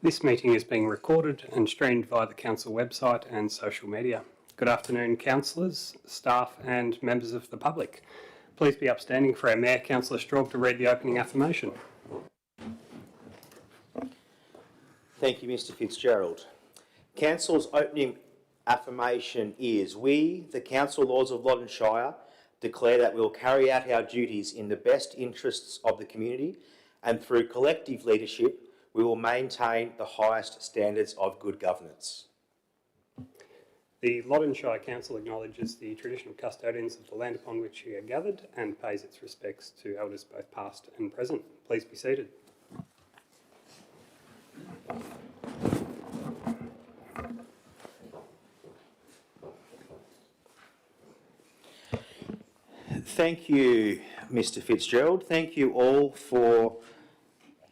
This meeting is being recorded and streamed via the Council website and social media. Good afternoon, councillors, staff and members of the public. Please be upstanding for our Mayor, Councillor Straub, to read the opening affirmation. Thank you, Mr Fitzgerald. Council's opening affirmation is: we, the Council Lords of Loddon Shire, declare that we will carry out our duties in the best interests of the community, and through collective leadership we will maintain the highest standards of good governance. The Loddon Shire Council acknowledges the traditional custodians of the land upon which we are gathered and pays its respects to elders both past and present. Please be seated. Thank you, Mr Fitzgerald. Thank you all for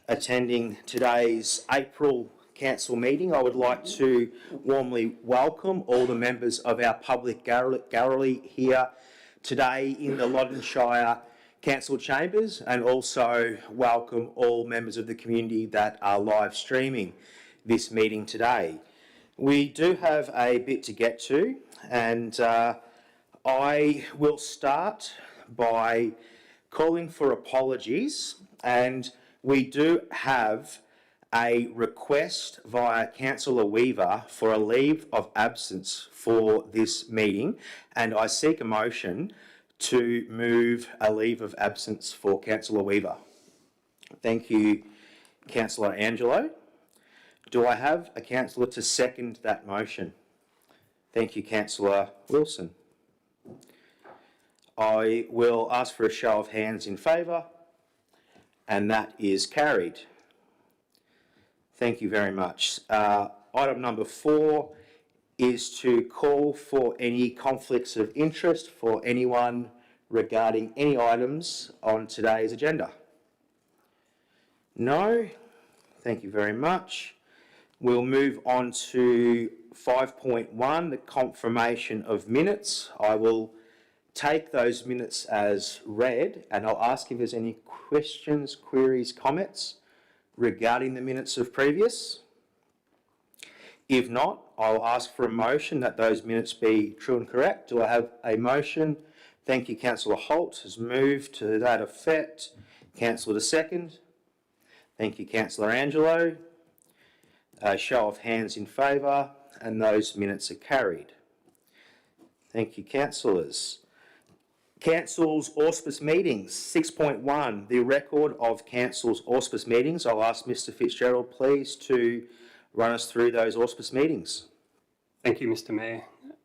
attending today's April Council meeting. I would like to warmly welcome all the members of our public gallery here today in the Loddon Shire Council chambers, and also welcome all members of the community that are live streaming this meeting today. We do have a bit to get to, and I will start by calling for apologies, and we do have a request via Councillor Weaver for a leave of absence for this meeting, and I seek a motion to move a leave of absence for Councillor Weaver. Thank you, Councillor Angelo. Do I have a councillor to second that motion? Thank you, Councillor Wilson. I will ask for a show of hands in favour, and that is carried. Thank you very much. Item number 4 is to call for any conflicts of interest for anyone regarding any items on today's agenda. No? Thank you very much. We'll move on to 5.1, the confirmation of minutes. I will take those minutes as read, and I'll ask if there's any questions, queries, comments regarding the minutes of previous. If not, I'll ask for a motion that those minutes be true and correct. Do I have a motion? Thank you, Councillor Holt has moved to that effect. Councillor to second. Thank you, Councillor Angelo. A show of hands in favour, and those minutes are carried. Thank you, councillors. Council's auspice meetings. 6.1, the record of Council's auspice meetings. I'll ask Mr Fitzgerald please to run us through those auspice meetings. Thank you, Mr Mayor.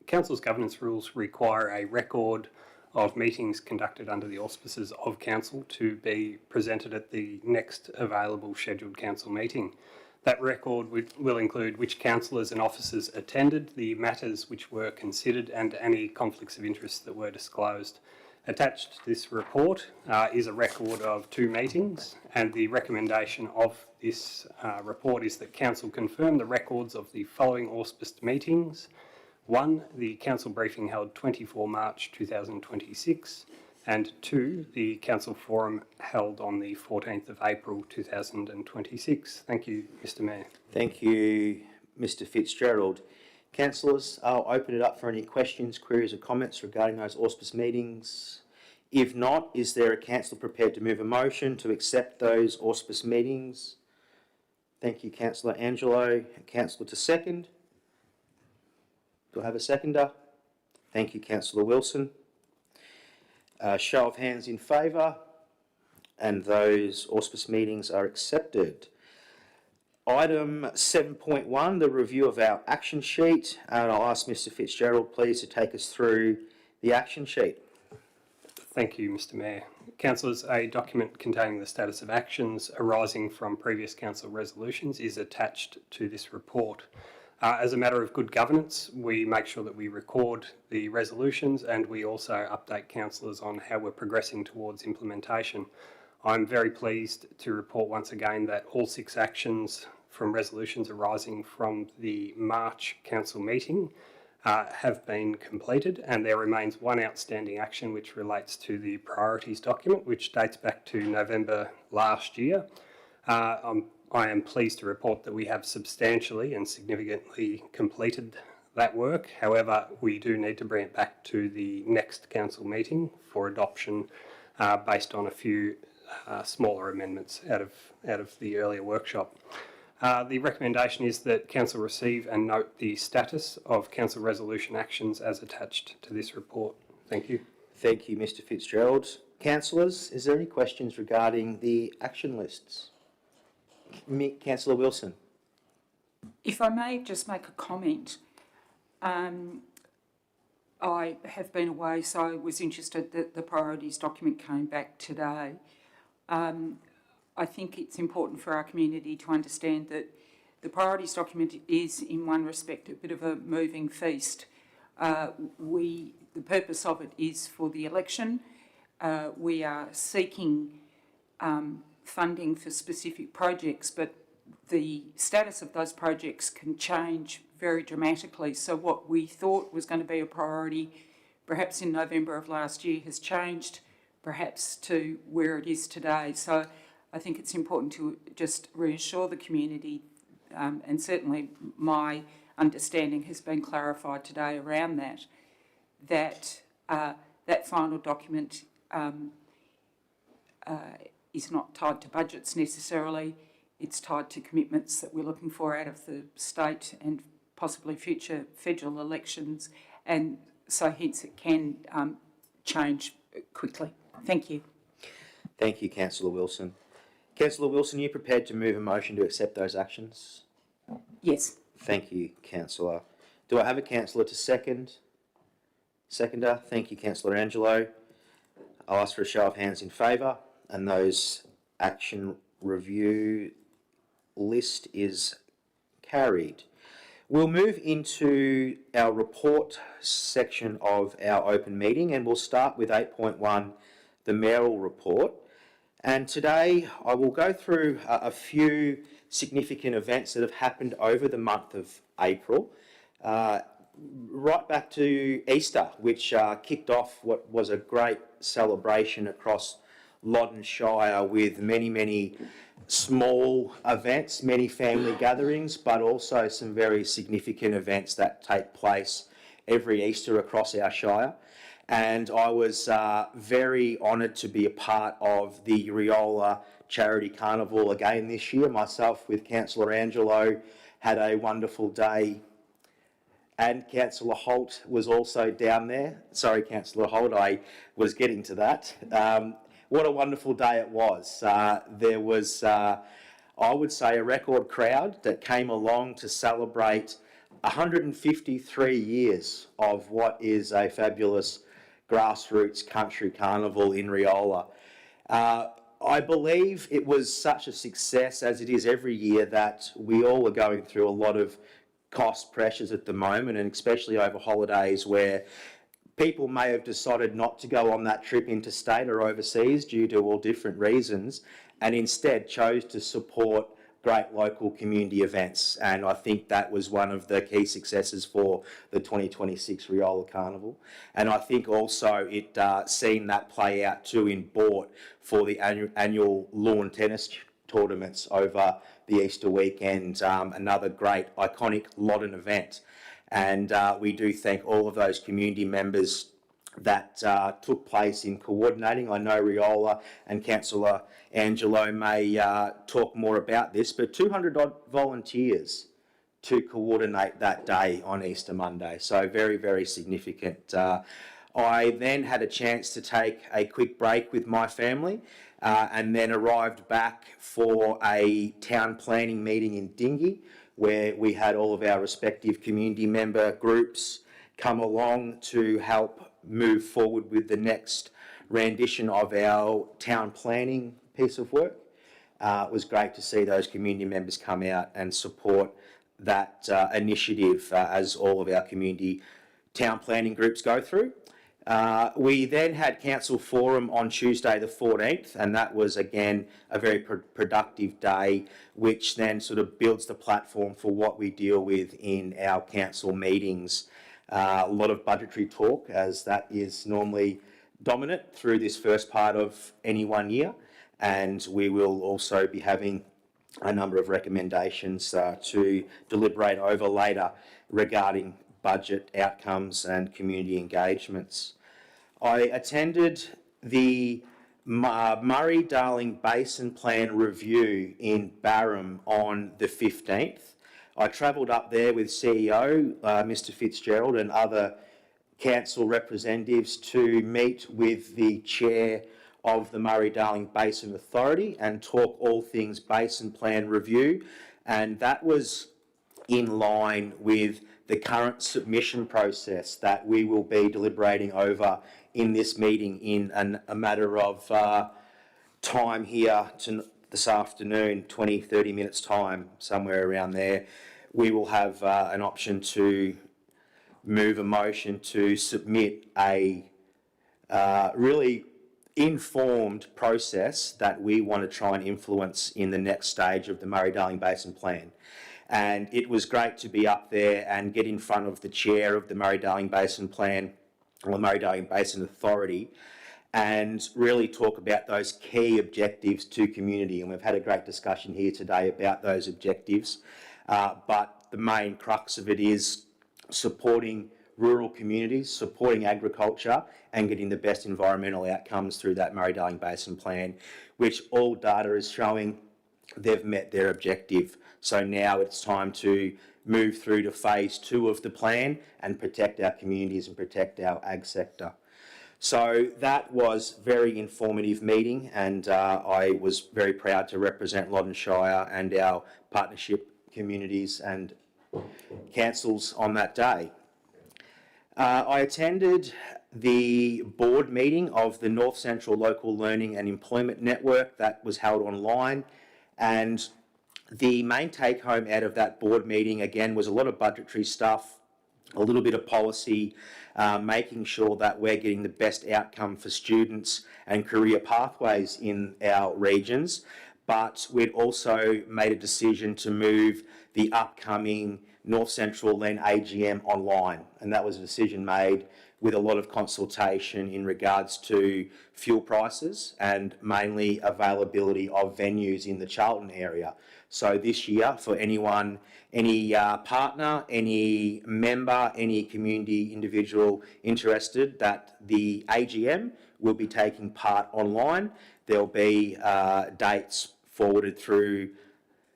Council's governance rules require a record of meetings conducted under the auspices of Council to be presented at the next available scheduled Council meeting. That record will include which councillors and officers attended, the matters which were considered, and any conflicts of interest that were disclosed. Attached to this report is a record of 2 meetings, and the recommendation of this report is that Council confirm the records of the following auspiced meetings. 1, the Council briefing held 24 March 2026, and 2, the Council forum held on the 14th of April 2026. Thank you, Mr Mayor. Thank you, Mr Fitzgerald. Councillors, I'll open it up for any questions, queries or comments regarding those auspice meetings. If not, is there a councillor prepared to move a motion to accept those auspice meetings? Thank you, Councillor Angelo. Councillor to second. Do I have a seconder? Thank you, Councillor Wilson. Show of hands in favour, and those auspice meetings are accepted. Item 7.1, the review of our action sheet, and I'll ask Mr Fitzgerald please to take us through the action sheet. Thank you, Mr Mayor. Councillors, a document containing the status of actions arising from previous Council resolutions is attached to this report. As a matter of good governance, we make sure that we record the resolutions, and we also update councillors on how we're progressing towards implementation. I'm very pleased to report once again that all 6 actions from resolutions arising from the March Council meeting have been completed, and there remains 1 outstanding action which relates to the priorities document, which dates back to November last year. I'm I am pleased to report that we have substantially and significantly completed that work. However, we do need to bring it back to the next council meeting for adoption based on a few smaller amendments out of the earlier workshop. The recommendation is that Council receive and note the status of Council resolution actions as attached to this report. Thank you. Thank you, Mr Fitzgerald. Councillors, is there any questions regarding the action lists? Councillor Wilson. If I may just make a comment. I have been away, so I was interested that the priorities document came back today. I think it's important for our community to understand that the priorities document is, in one respect, a bit of a moving feast. The purpose of it is for the election. We are seeking funding for specific projects, but the status of those projects can change very dramatically. So what we thought was going to be a priority, perhaps in November of last year, has changed perhaps to where it is today. So I think it's important to just reassure the community, and certainly my understanding has been clarified today around that that final document is not tied to budgets necessarily. It's tied to commitments that we're looking for out of the state and possibly future federal elections, and so hence it can change quickly. Thank you. Thank you, Councillor Wilson. Councillor Wilson, are you prepared to move a motion to accept those actions? Yes. Thank you, Councillor. Do I have a councillor to second? Seconder. Thank you, Councillor Angelo. I'll ask for a show of hands in favour, and those action review list is carried. We'll move into our report section of our open meeting, and we'll start with 8.1, the mayoral report. And today I will go through a few significant events that have happened over the month of April, right back to Easter, which kicked off what was a great celebration across Loddon Shire with many small events, many family gatherings, but also some very significant events that take place every Easter across our Shire. And I was very honoured to be a part of the Riola Charity Carnival again this year. Myself with Councillor Angelo had a wonderful day, and Councillor Holt was also down there. Sorry, Councillor Holt, I was getting to that. What a wonderful day it was. There was, I would say, a record crowd that came along to celebrate 153 years of what is a fabulous grassroots country carnival in Riola. I believe it was such a success, as it is every year, that we all are going through a lot of cost pressures at the moment, and especially over holidays where people may have decided not to go on that trip interstate or overseas due to all different reasons, and instead chose to support great local community events. And I think that was one of the key successes for the 2026 Riola Carnival. And I think also it seen that play out too in Boort for the annual lawn tennis tournaments over the Easter weekend, another great iconic Loddon event. And we do thank all of those community members that took place in coordinating. I know Riola and Councillor Angelo may talk more about this, but 200 odd volunteers to coordinate that day on Easter Monday. So very significant. I then had a chance to take a quick break with my family and then arrived back for a town planning meeting in Dingy, where we had all of our respective community member groups come along to help move forward with the next rendition of our town planning piece of work. It was great to see those community members come out and support that initiative as all of our community town planning groups go through. We then had Council Forum on Tuesday the 14th, and that was again a very productive day, which then sort of builds the platform for what we deal with in our council meetings. A lot of budgetary talk, as that is normally dominant through this first part of any one year, and we will also be having a number of recommendations to deliberate over later regarding budget outcomes and community engagements. I attended the Murray-Darling Basin Plan review in Barham on the 15th. I travelled up there with CEO Mr Fitzgerald and other council representatives to meet with the chair of the Murray-Darling Basin Authority and talk all things Basin Plan review, and that was in line with the current submission process that we will be deliberating over in this meeting in a matter of time here this afternoon, 20-30 minutes time, somewhere around there. We will have an option to move a motion to submit a really informed process that we want to try and influence in the next stage of the Murray-Darling Basin Plan. And it was great to be up there and get in front of the chair of the Murray-Darling Basin Plan, or the Murray-Darling Basin Authority, and really talk about those key objectives to community. And we've had a great discussion here today about those objectives. But the main crux of it is supporting rural communities, supporting agriculture, and getting the best environmental outcomes through that Murray-Darling Basin Plan, which all data is showing they've met their objective. So now it's time to move through to phase 2 of the plan and protect our communities and protect our ag sector. So that was a very informative meeting, and I was very proud to represent Loddon Shire and our partnership communities and councils on that day. I attended the board meeting of the North Central Local Learning and Employment Network that was held online, and the main take home out of that board meeting again was a lot of budgetary stuff, a little bit of policy, making sure that we're getting the best outcome for students and career pathways in our regions. But we'd also made a decision to move the upcoming North Central Len AGM online, and that was a decision made with a lot of consultation in regards to fuel prices and mainly availability of venues in the Charlton area. So this year, for anyone, any partner, any member, any community individual interested, that the AGM will be taking part online. There'll be dates forwarded through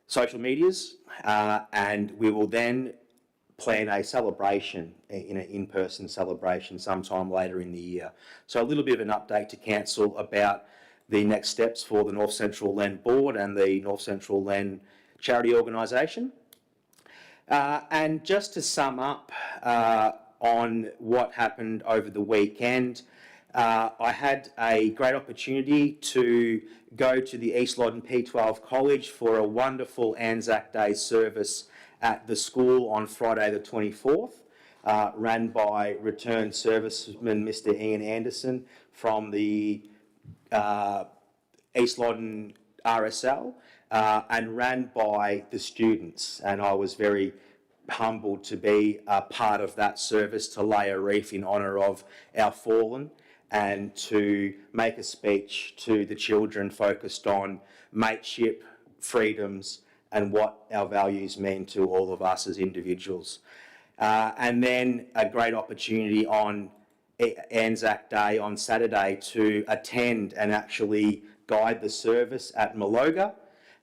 social medias, and we will then plan a celebration, in an in-person celebration sometime later in the year. So a little bit of an update to council about the next steps for the North Central Len Board and the North Central Len charity organisation. And just to sum up on what happened over the weekend, I had a great opportunity to go to the East Loddon P12 College for a wonderful Anzac Day service at the school on Friday the 24th, ran by returned serviceman Mr Ian Anderson from the East Loddon RSL, and ran by the students. And I was very humbled to be a part of that service, to lay a wreath in honour of our fallen and to make a speech to the children focused on mateship, freedoms, and what our values mean to all of us as individuals. And then a great opportunity on Anzac Day on Saturday to attend and actually guide the service at Maloga,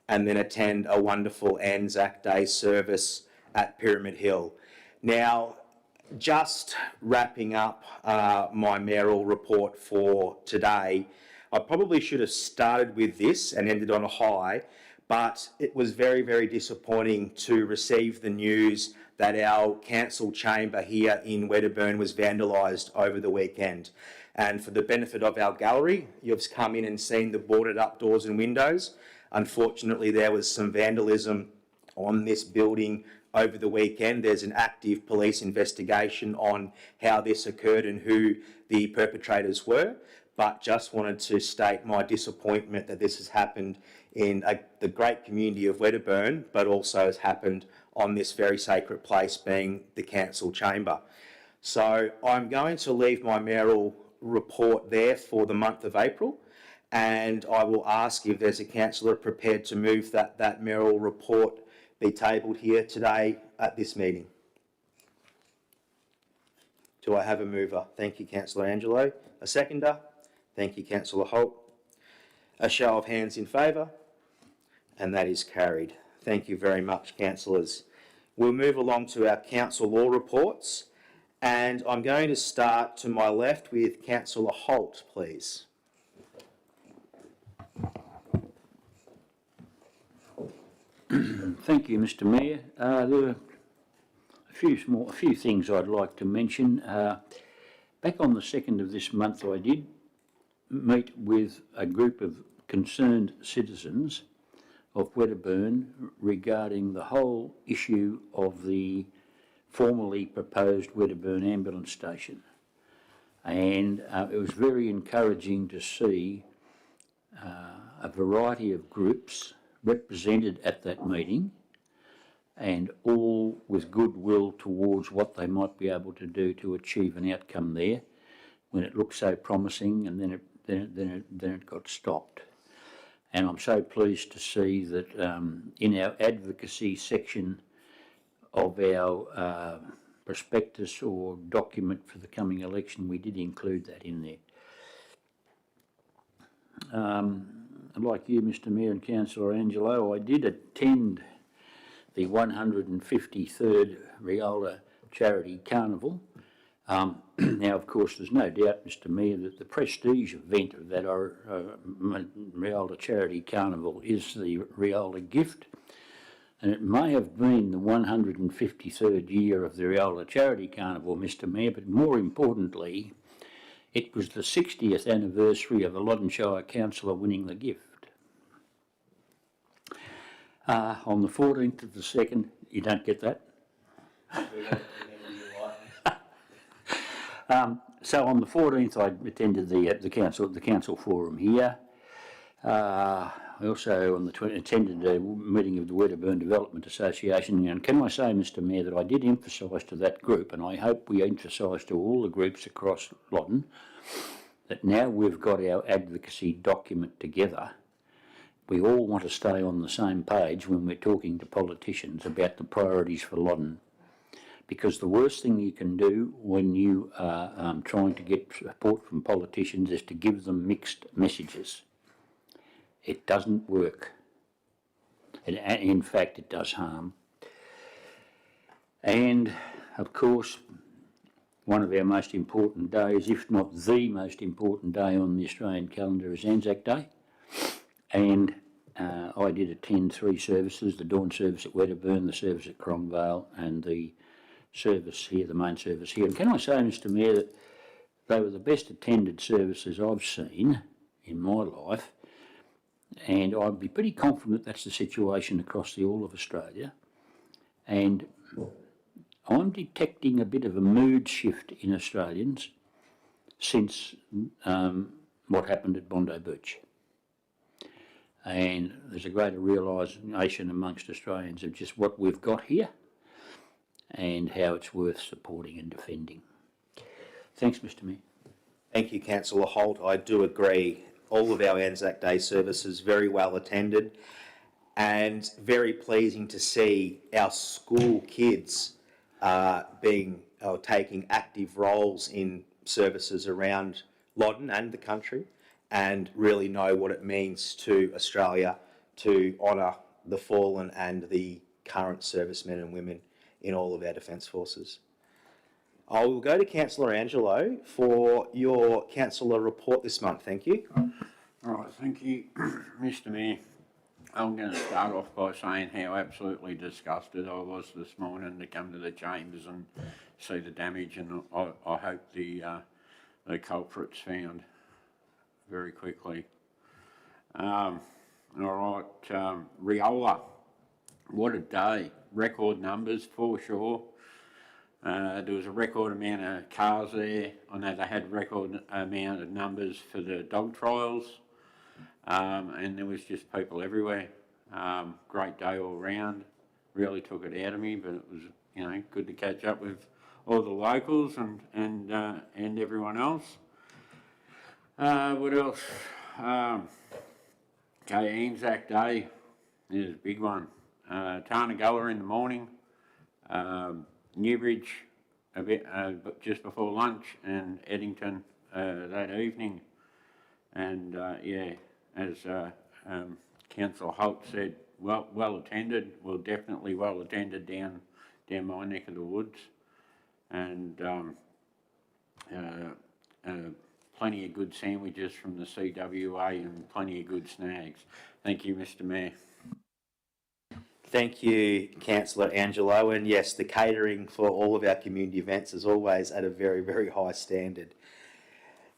and then attend a wonderful Anzac Day service at Pyramid Hill. Now, just wrapping up my mayoral report for today, I probably should have started with this and ended on a high, but it was very, very disappointing to receive the news that our council chamber here in Wedderburn was vandalised over the weekend. And for the benefit of our gallery, you've come in and seen the boarded up doors and windows. Unfortunately, there was some vandalism on this building over the weekend. There's an active police investigation on how this occurred and who the perpetrators were, but just wanted to state my disappointment that this has happened in the great community of Wedderburn, but also has happened on this very sacred place being the council chamber. So I'm going to leave my mayoral report there for the month of April, and I will ask if there's a councillor prepared to move that that mayoral report be tabled here today at this meeting. Do I have a mover? Thank you, Councillor Angelo. A seconder? Thank you, Councillor Holt. A show of hands in favour? And that is carried. Thank you very much, councillors. We'll move along to our council law reports, and I'm going to start to my left with Councillor Holt, please. Thank you, Mr. Mayor. There are a few things I'd like to mention. Back on the 2nd of this month, I did meet with a group of concerned citizens of Wedderburn regarding the whole issue of the formerly proposed Wedderburn ambulance station. And it was very encouraging to see a variety of groups represented at that meeting, and all with goodwill towards what they might be able to do to achieve an outcome there when it looked so promising, and then it got stopped. And I'm so pleased to see that in our advocacy section of our prospectus or document for the coming election, we did include that in there. Like you, Mr. Mayor and Councillor Angelo, I did attend the 153rd Riola Charity Carnival. Now, of course, there's no doubt, Mr. Mayor, that the prestige event of that Riola Charity Carnival is the Riola Gift. And it may have been the 153rd year of the Riola Charity Carnival, Mr. Mayor, but more importantly, it was the 60th anniversary of a Loddon Shire councillor winning the gift. On the 14th of the 2nd, you don't get that? So on the 14th, I attended the council forum here. I also attended a meeting of the Wedderburn Development Association. And can I say, Mr. Mayor, that I did emphasise to that group, and I hope we emphasise to all the groups across Loddon, that now we've got our advocacy document together, we all want to stay on the same page when we're talking to politicians about the priorities for Loddon. Because the worst thing you can do when you are trying to get support from politicians is to give them mixed messages. It doesn't work. In fact, it does harm. And, of course, one of our most important days, if not the most important day on the Australian calendar, is Anzac Day. And I did attend 3 services, the dawn service at Wedderburn, the service at Cromvale, and the service here, the main service here. And can I say, Mr. Mayor, that they were the best attended services I've seen in my life, and I'd be pretty confident that's the situation across the all of Australia. And I'm detecting a bit of a mood shift in Australians since what happened at Bondi Beach. And there's a greater realisation amongst Australians of just what we've got here and how it's worth supporting and defending. Thanks, Mr. Mayor. Thank you, Councillor Holt. I do agree. All of our Anzac Day services very well attended, and very pleasing to see our school kids taking active roles in services around Loddon and the country, and really know what it means to Australia to honour the fallen and the current servicemen and women in all of our Defence Forces. I will go to Councillor Angelo for your councillor report this month. Thank you. All right, thank you, Mr. Mayor. I'm going to start off by saying how absolutely disgusted I was this morning to come to the chambers and see the damage, and I hope the culprit's found very quickly. All right, Riola, what a day. Record numbers for sure. There was a record amount of cars there. I know they had record amount of numbers for the dog trials, and there was just people everywhere. Great day all round. Really took it out of me, but it was, you know, good to catch up with all the locals and everyone else. What else? Okay, Anzac Day is a big one. Tarnagulla in the morning, Newbridge a bit, but just before lunch, and Eddington that evening. And yeah, as Councillor Holt said, well attended. Well, definitely well attended down my neck of the woods, and plenty of good sandwiches from the CWA and plenty of good snags. Thank you, Mr. Mayor. Thank you, Councillor Angelo. And yes, the catering for all of our community events is always at a very, very high standard.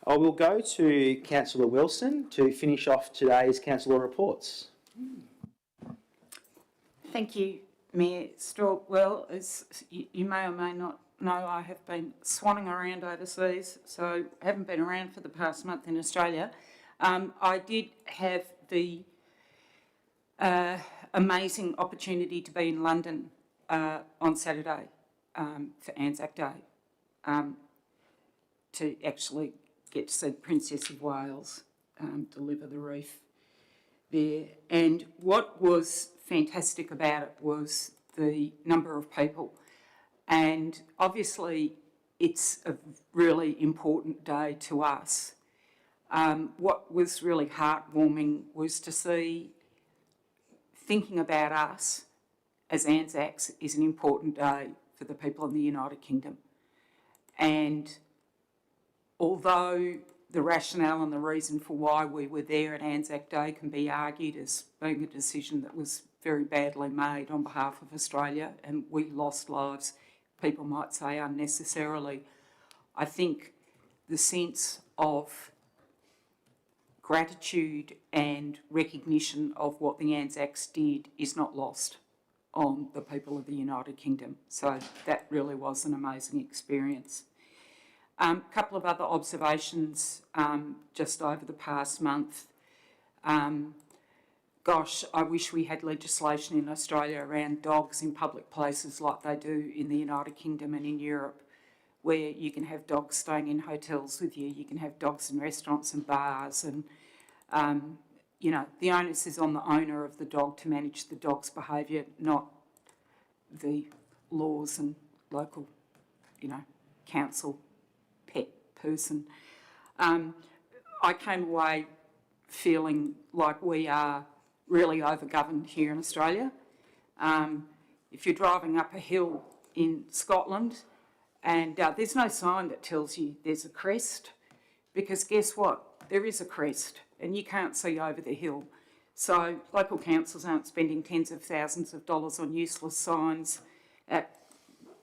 I will go to Councillor Wilson to finish off today's councillor reports. Thank you, Mayor Straub. Well, as you may or may not know, I have been swanning around overseas, so haven't been around for the past month in Australia. I did have the amazing opportunity to be in London on Saturday for Anzac Day, to actually get to see the Princess of Wales deliver the wreath there. And what was fantastic about it was the number of people. And obviously it's a really important day to us. What was really heartwarming was to see, thinking about us as Anzacs is an important day for the people in the United Kingdom. And although the rationale and the reason for why we were there at Anzac Day can be argued as being a decision that was very badly made on behalf of Australia, and we lost lives, people might say unnecessarily, I think the sense of gratitude and recognition of what the Anzacs did is not lost on the people of the United Kingdom. So that really was an amazing experience. A couple of other observations just over the past month. Gosh, I wish we had legislation in Australia around dogs in public places like they do in the United Kingdom and in Europe, where you can have dogs staying in hotels with you, you can have dogs in restaurants and bars, and, you know, the onus is on the owner of the dog to manage the dog's behaviour, not the laws and local, you know, council pet person. I came away feeling like we are really overgoverned here in Australia. If you're driving up a hill in Scotland and there's no sign that tells you there's a crest, because guess what? There is a crest and you can't see over the hill. So local councils aren't spending tens of thousands of dollars on useless signs at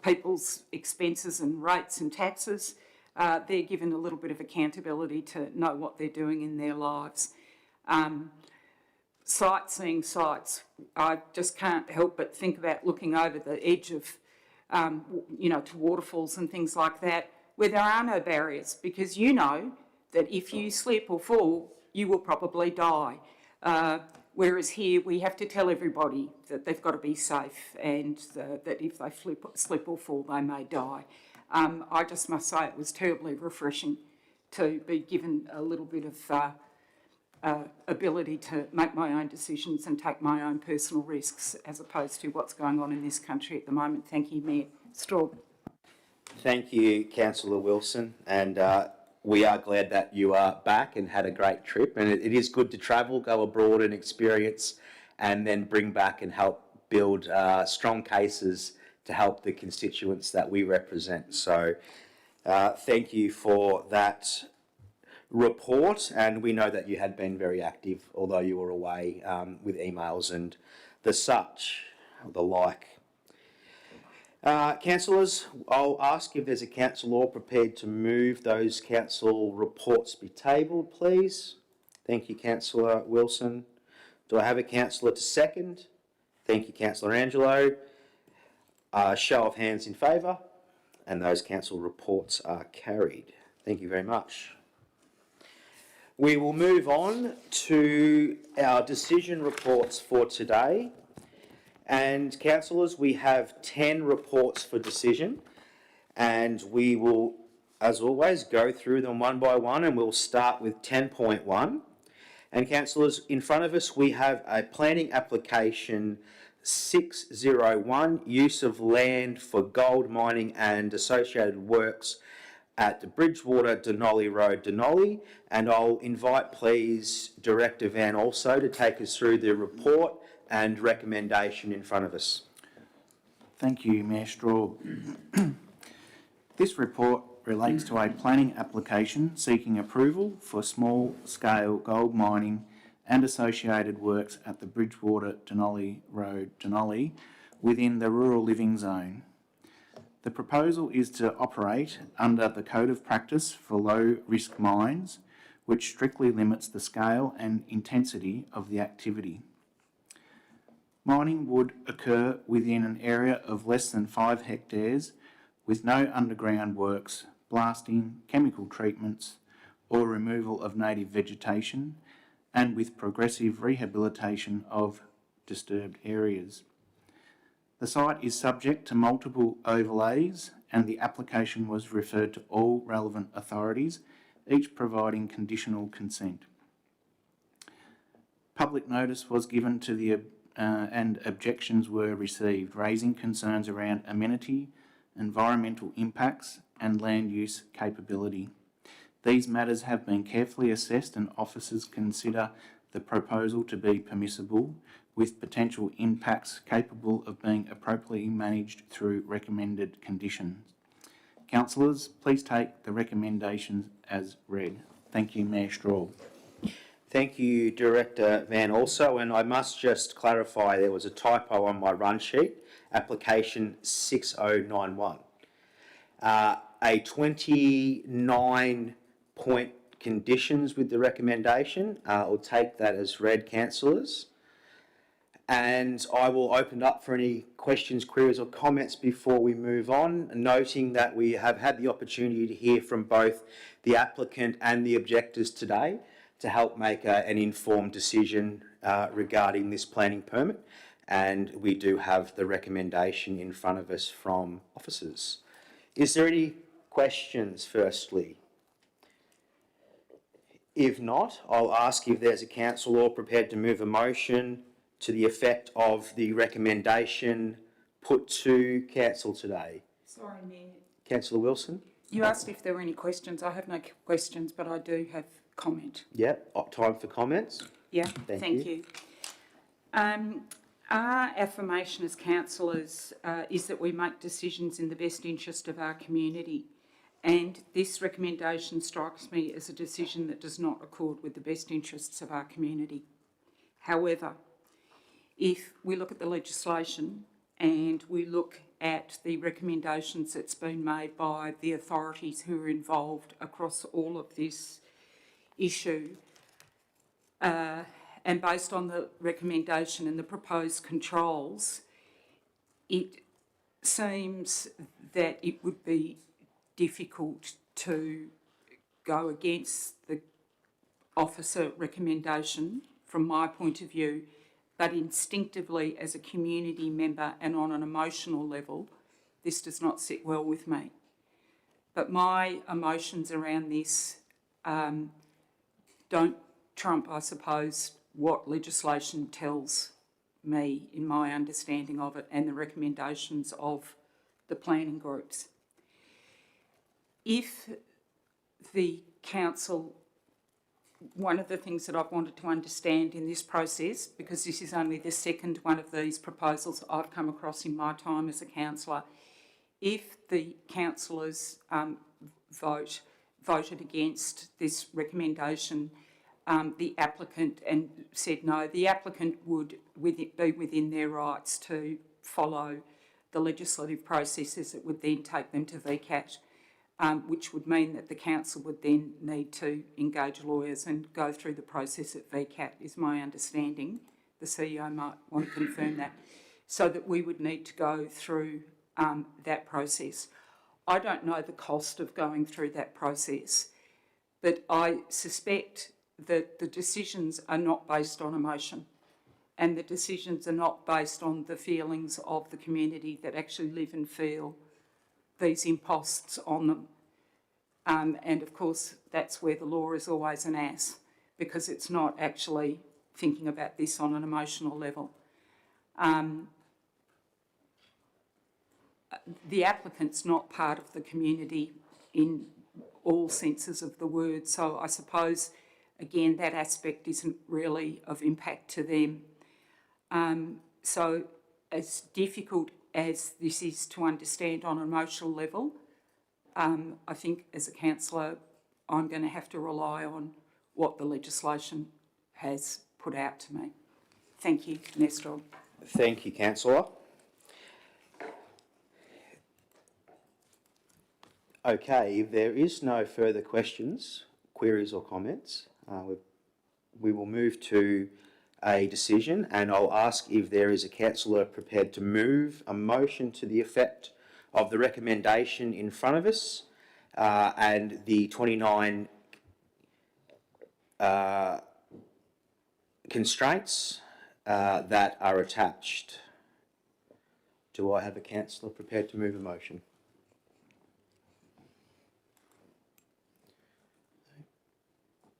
people's expenses and rates and taxes. They're given a little bit of accountability to know what they're doing in their lives. Sightseeing sites, I just can't help but think about looking over the edge of, you know, to waterfalls and things like that, where there are no barriers, because you know that if you slip or fall, you will probably die. Whereas here we have to tell everybody that they've got to be safe and that if they slip or fall, they may die. I just must say it was terribly refreshing to be given a little bit of ability to make my own decisions and take my own personal risks, as opposed to what's going on in this country at the moment. Thank you, Mayor Straub. Thank you, Councillor Wilson, and we are glad that you are back and had a great trip. And it is good to travel, go abroad and experience, and then bring back and help build strong cases to help the constituents that we represent. So thank you for that report, and we know that you had been very active, although you were away with emails and the like. Councillors, I'll ask if there's a councillor prepared to move those council reports be tabled, please. Thank you, Councillor Wilson. Do I have a councillor to second? Thank you, Councillor Angelo. Show of hands in favour, and those council reports are carried. Thank you very much. We will move on to our decision reports for today. And councillors, we have 10 reports for decision, and we will, as always, go through them one by one, and we'll start with 10.1. And councillors, in front of us we have a planning application 601, use of land for gold mining and associated works at the Bridgewater Denali Road, Denali. And I'll invite, please, Director Van also to take us through the report and recommendation in front of us. Thank you, Mayor Straub. This report relates to a planning application seeking approval for small-scale gold mining and associated works at the Bridgewater Denali Road, Denali, within the rural living zone. The proposal is to operate under the Code of Practice for Low-Risk Mines, which strictly limits the scale and intensity of the activity. Mining would occur within an area of less than 5 hectares with no underground works, blasting, chemical treatments or removal of native vegetation, and with progressive rehabilitation of disturbed areas. The site is subject to multiple overlays and the application was referred to all relevant authorities, each providing conditional consent. Public notice was given to the and objections were received, raising concerns around amenity, environmental impacts and land use capability. These matters have been carefully assessed and officers consider the proposal to be permissible with potential impacts capable of being appropriately managed through recommended conditions. Councillors, please take the recommendations as read. Thank you, Mayor Straub. Thank you, Director Van also, and I must just clarify there was a typo on my run sheet, application 6091. A 29-point conditions with the recommendation. I'll take that as read, councillors. And I will open up for any questions, queries or comments before we move on, noting that we have had the opportunity to hear from both the applicant and the objectors today to help make an informed decision regarding this planning permit. And we do have the recommendation in front of us from officers. Is there any questions firstly? If not, I'll ask if there's a councillor prepared to move a motion to the effect of the recommendation put to council today. Sorry, Mayor. Councillor Wilson? You asked if there were any questions. I have no questions, but I do have comment. Yep, time for comments. Yeah, Thank thank you. Our affirmation as councillors is that we make decisions in the best interest of our community, and this recommendation strikes me as a decision that does not accord with the best interests of our community. However, if we look at the legislation and we look at the recommendations that's been made by the authorities who are involved across all of this issue, and based on the recommendation and the proposed controls, it seems that it would be difficult to go against the officer recommendation from my point of view, but instinctively as a community member and on an emotional level, this does not sit well with me. But my emotions around this don't trump, I suppose, what legislation tells me in my understanding of it and the recommendations of the planning groups. If the council, one of the things that I've wanted to understand in this process, because this is only the second one of these proposals I've come across in my time as a councillor, if the councillors voted against this recommendation, the applicant and said no, the applicant would be within their rights to follow the legislative processes that would then take them to VCAT, which would mean that the council would then need to engage lawyers and go through the process at VCAT, is my understanding. The CEO might want to confirm that. So that we would need to go through that process. I don't know the cost of going through that process, but I suspect that the decisions are not based on emotion and the decisions are not based on the feelings of the community that actually live and feel these imposts on them. And of course, that's where the law is always an ass. because it's not actually thinking about this on an emotional level. The applicant's not part of the community in all senses of the word, so I suppose, again, that aspect isn't really of impact to them. So as difficult as this is to understand on an emotional level, I think as a councillor, I'm going to have to rely on what the legislation has put out to me. Thank you, Nestor. Thank you, councillor. Okay, if there is no further questions, queries or comments, we will move to a decision, and I'll ask if there is a councillor prepared to move a motion to the effect of the recommendation in front of us and the 29 constraints that are attached. Do I have a councillor prepared to move a motion?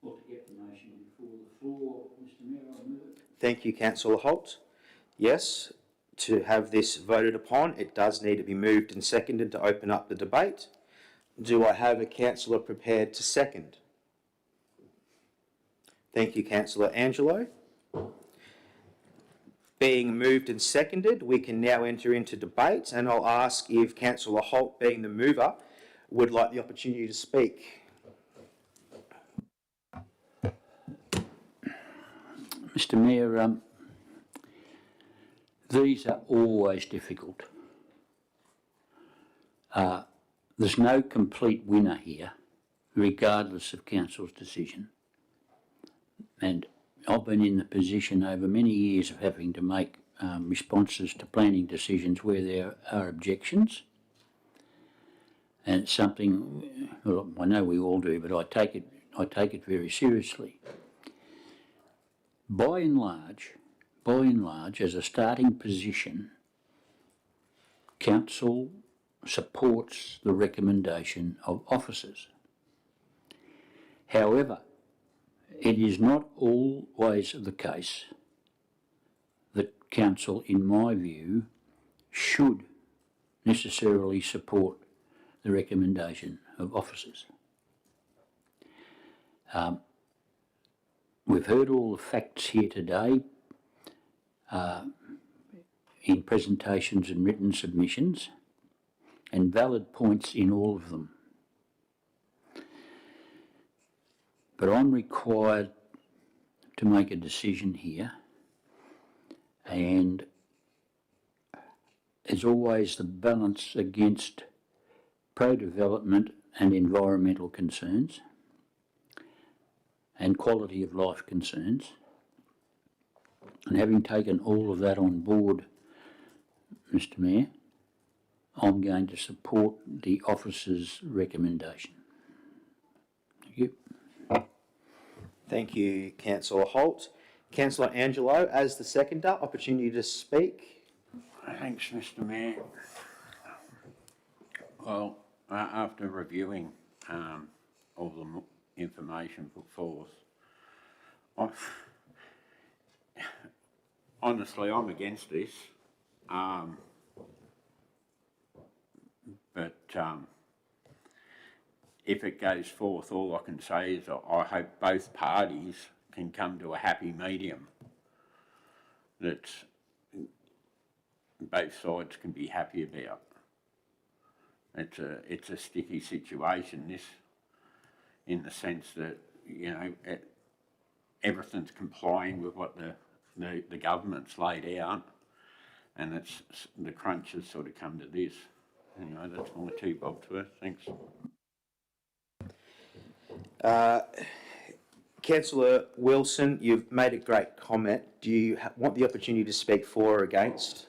Well, to get the motion before the floor, Mr Mayor, I move it. Thank you, councillor Holt. Yes, to have this voted upon, it does need to be moved and seconded to open up the debate. Do I have a councillor prepared to second? Thank you, councillor Angelo. Being moved and seconded, we can now enter into debate, and I'll ask if councillor Holt, being the mover, would like the opportunity to speak. Mr Mayor, these are always difficult. There's no complete winner here, regardless of council's decision. And I've been in the position over many years of having to make responses to planning decisions where there are objections. And it's something, well, I know we all do, but I take it very seriously. By and large, as a starting position, council supports the recommendation of officers. However, it is not always the case that council, in my view, should necessarily support the recommendation of officers. We've heard all the facts here today in presentations and written submissions, and valid points in all of them. But I'm required to make a decision here, and there's always the balance against pro-development and environmental concerns and quality of life concerns. And having taken all of that on board, Mr Mayor, I'm going to support the officer's recommendation. Thank you. Thank you, councillor Holt. Councillor Angelo, as the seconder, opportunity to speak. Thanks, Mr Mayor. Well, after reviewing all the information put forth, honestly, I'm against this. But if it goes forth, all I can say is I hope both parties can come to a happy medium that both sides can be happy about. It's a sticky situation, this, in the sense that, you know, everything's complying with what the government's laid out, and it's the crunch has sort of come to this. Anyway, that's my two bobs worth. Thanks. Councillor Wilson, you've made a great comment. Do you want the opportunity to speak for or against?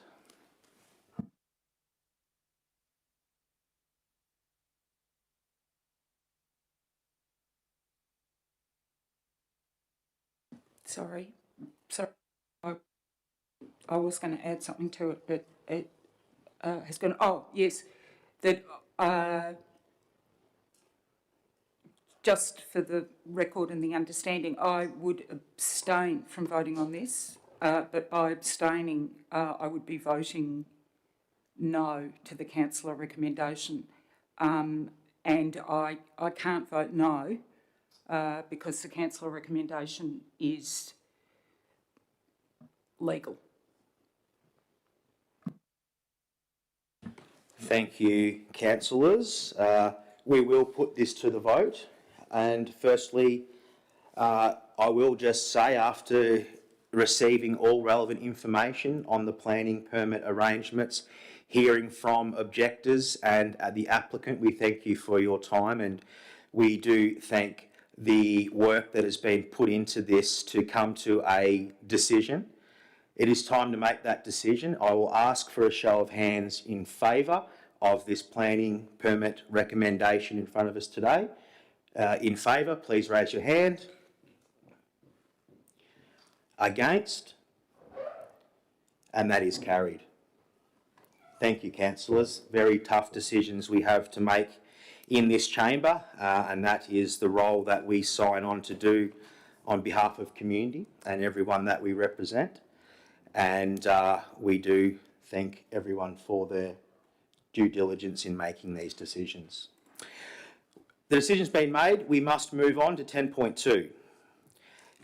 Sorry. I was going to add something to it, but it has gone. Oh, yes, that just for the record and the understanding, I would abstain from voting on this, but by abstaining, I would be voting no to the councillor recommendation. And I can't vote no because the councillor recommendation is legal. Thank you, councillors. We will put this to the vote. And firstly, I will just say, after receiving all relevant information on the planning permit arrangements, hearing from objectors and the applicant, we thank you for your time, and we do thank the work that has been put into this to come to a decision. It is time to make that decision. I will ask for a show of hands in favour of this planning permit recommendation in front of us today. In favour, please raise your hand. Against? And that is carried. Thank you, councillors. Very tough decisions we have to make in this chamber, and that is the role that we sign on to do on behalf of community and everyone that we represent. And we do thank everyone for their due diligence in making these decisions. The decision's been made. We must move on to 10.2.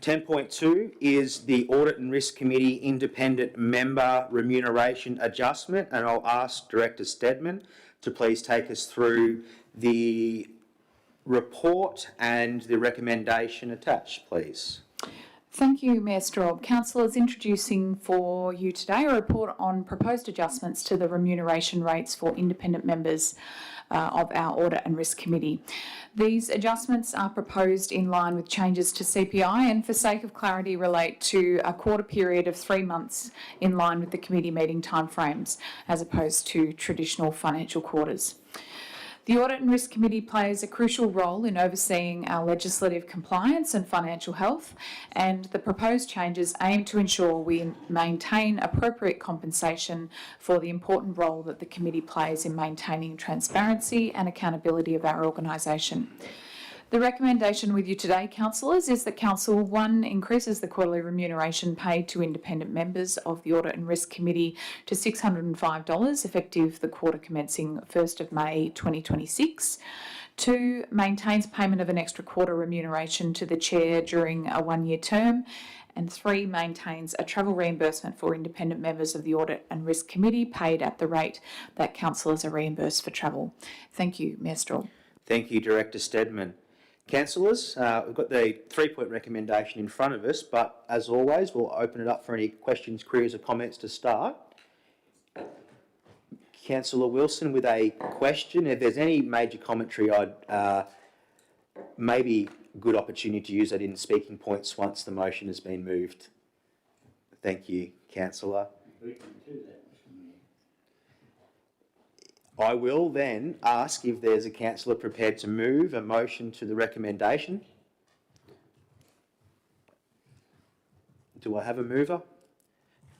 10.2 is the Audit and Risk Committee Independent Member Remuneration Adjustment, and I'll ask Director Steadman to please take us through the report and the recommendation attached, please. Thank you, Mayor Straub. Councillors, introducing for you today a report on proposed adjustments to the remuneration rates for independent members of our Audit and Risk Committee. These adjustments are proposed in line with changes to CPI and, for sake of clarity, relate to a quarter period of 3 months in line with the committee meeting timeframes, as opposed to traditional financial quarters. The Audit and Risk Committee plays a crucial role in overseeing our legislative compliance and financial health, and the proposed changes aim to ensure we maintain appropriate compensation for the important role that the committee plays in maintaining transparency and accountability of our organisation. The recommendation with you today, councillors, is that Council 1 increases the quarterly remuneration paid to independent members of the Audit and Risk Committee to $605, effective the quarter commencing 1st of May 2026. 2, maintains payment of an extra quarter remuneration to the Chair during a 1-year term. And 3, maintains a travel reimbursement for independent members of the Audit and Risk Committee paid at the rate that councillors are reimbursed for travel. Thank you, Mayor Straub. Thank you, Director Steadman. Councillors, we've got the 3-point recommendation in front of us, but as always, we'll open it up for any questions, queries or comments to start. Councillor Wilson with a question. If there's any major commentary, I'd maybe a good opportunity to use that in speaking points once the motion has been moved. Thank you, Councillor. I will then ask if there's a councillor prepared to move a motion to the recommendation. Do I have a mover?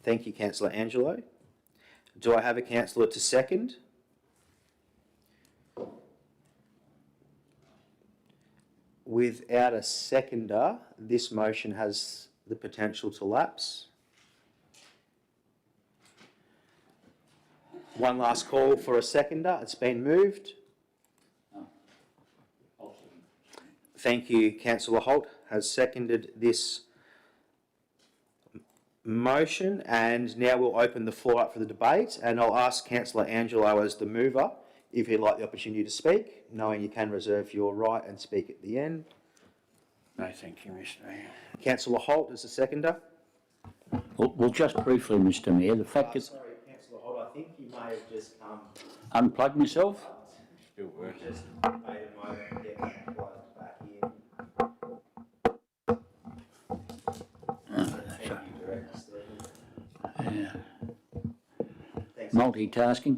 Thank you, Councillor Angelo. Do I have a councillor to second? Without a seconder, this motion has the potential to lapse. One last call for a seconder. It's been moved. Thank you. Councillor Holt has seconded this motion, and now we'll open the floor up for the debate, and I'll ask Councillor Angelo as the mover if he'd like the opportunity to speak, knowing you can reserve your right and speak at the end. No, thank you, Mr. Mayor. Councillor Holt as the seconder. Well, just briefly, Mr. Mayor, the fact that... Sorry, Councillor Holt, I think you may have just Unplug myself? Still working. just made a moment and get plugged back in. Thank you, Director Steadman. Yeah. Thanks. Multitasking.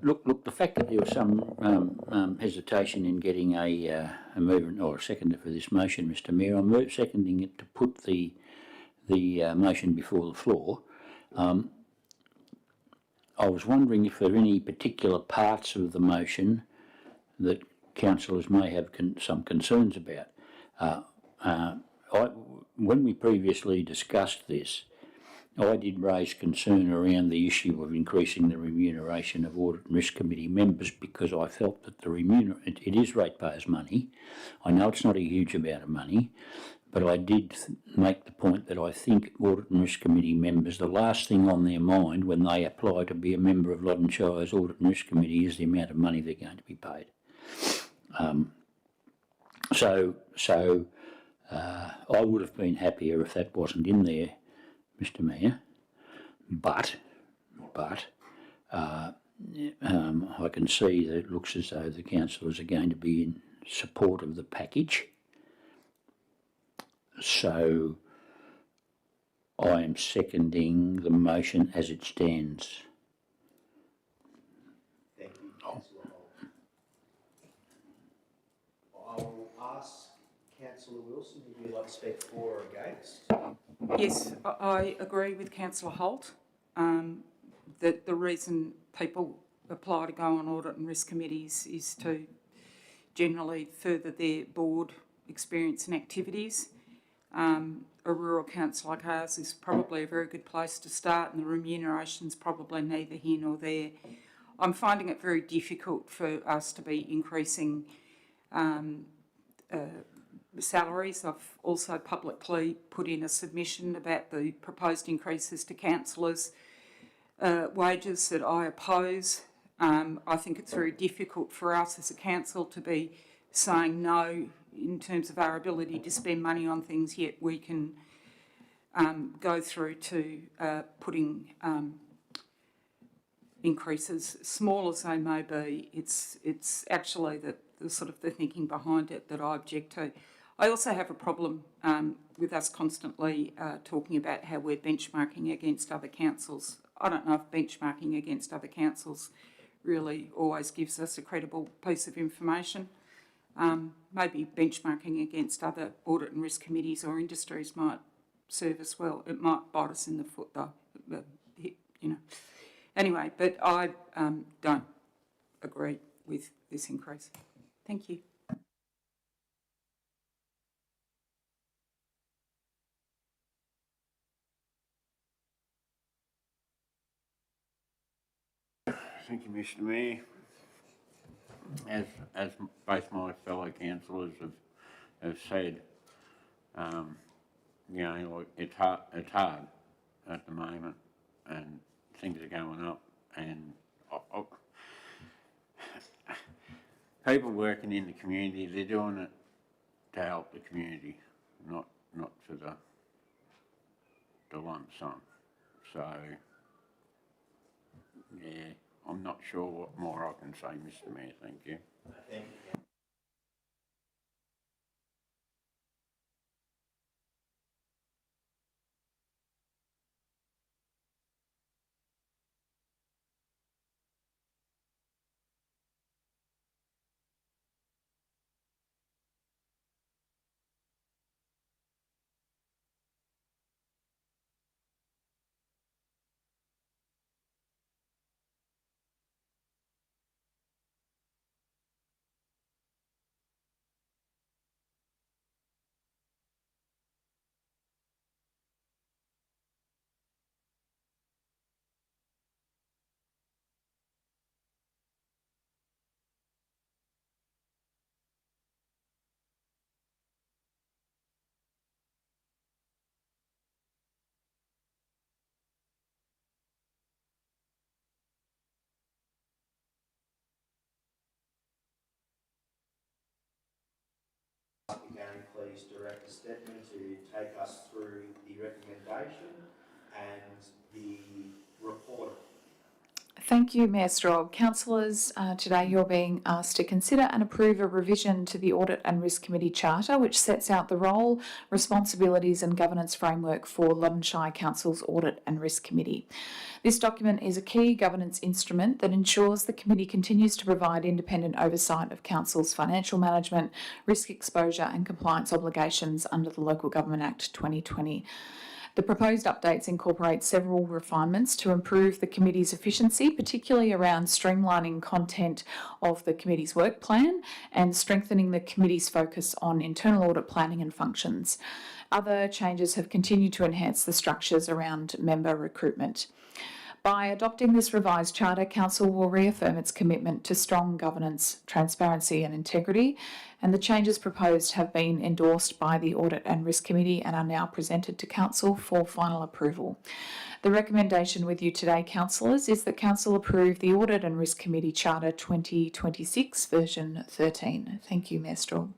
Look, the fact that there was some hesitation in getting a movement or a seconder for this motion, Mr. Mayor, I'm seconding it to put the motion before the floor. I was wondering if there are any particular parts of the motion that councillors may have some concerns about. When we previously discussed this, I did raise concern around the issue of increasing the remuneration of Audit and Risk Committee members because I felt that it is ratepayers' money. I know it's not a huge amount of money, but I did make the point that I think Audit and Risk Committee members, the last thing on their mind when they apply to be a member of Loddon Shire's Audit and Risk Committee is the amount of money they're going to be paid. I would have been happier if that wasn't in there, Mr. Mayor, but I can see that it looks as though the councillors are going to be in support of the package. So I am seconding the motion as it stands. Thank you, Councillor Holt. I will ask Councillor Wilson, would you like to speak for or against? Yes, I agree with Councillor Holt, that the reason people apply to go on audit and risk committees is to generally further their board experience and activities. A rural council like ours is probably a very good place to start, and the remuneration's probably neither here nor there. I'm finding it very difficult for us to be increasing salaries. I've also publicly put in a submission about the proposed increases to councillors' wages that I oppose. I think it's very difficult for us as a council to be saying no in terms of our ability to spend money on things, yet we can go through to putting increases, small as they may be. It's actually the sort of the thinking behind it that I object to. I also have a problem with us constantly talking about how we're benchmarking against other councils. I don't know if benchmarking against other councils really always gives us a credible piece of information. Maybe benchmarking against other audit and risk committees or industries might serve us well. It might bite us in the foot though, you know. Anyway, but I don't agree with this increase. Thank you. Thank you, Mr. Mayor. As both my fellow councillors have said, you know, like it's hard at the moment, and things are going up, and people working in the community, they're doing it to help the community, not for the lump sum. So yeah, I'm not sure what more I can say, Mr. Mayor. Thank you. Thank you. Again, please direct Stepman to take us through the recommendation and the report. Thank you, Mayor Straub. Councillors, today you're being asked to consider and approve a revision to the Audit and Risk Committee Charter, which sets out the role, responsibilities and governance framework for Loddon Shire Council's Audit and Risk Committee. This document is a key governance instrument that ensures the committee continues to provide independent oversight of Council's financial management, risk exposure and compliance obligations under the Local Government Act 2020. The proposed updates incorporate several refinements to improve the committee's efficiency, particularly around streamlining content of the committee's work plan and strengthening the committee's focus on internal audit planning and functions. Other changes have continued to enhance the structures around member recruitment. By adopting this revised charter, Council will reaffirm its commitment to strong governance, transparency and integrity, and the changes proposed have been endorsed by the Audit and Risk Committee and are now presented to Council for final approval. The recommendation with you today, councillors, is that Council approve the Audit and Risk Committee Charter 2026 version 13. Thank you, Mayor Straub.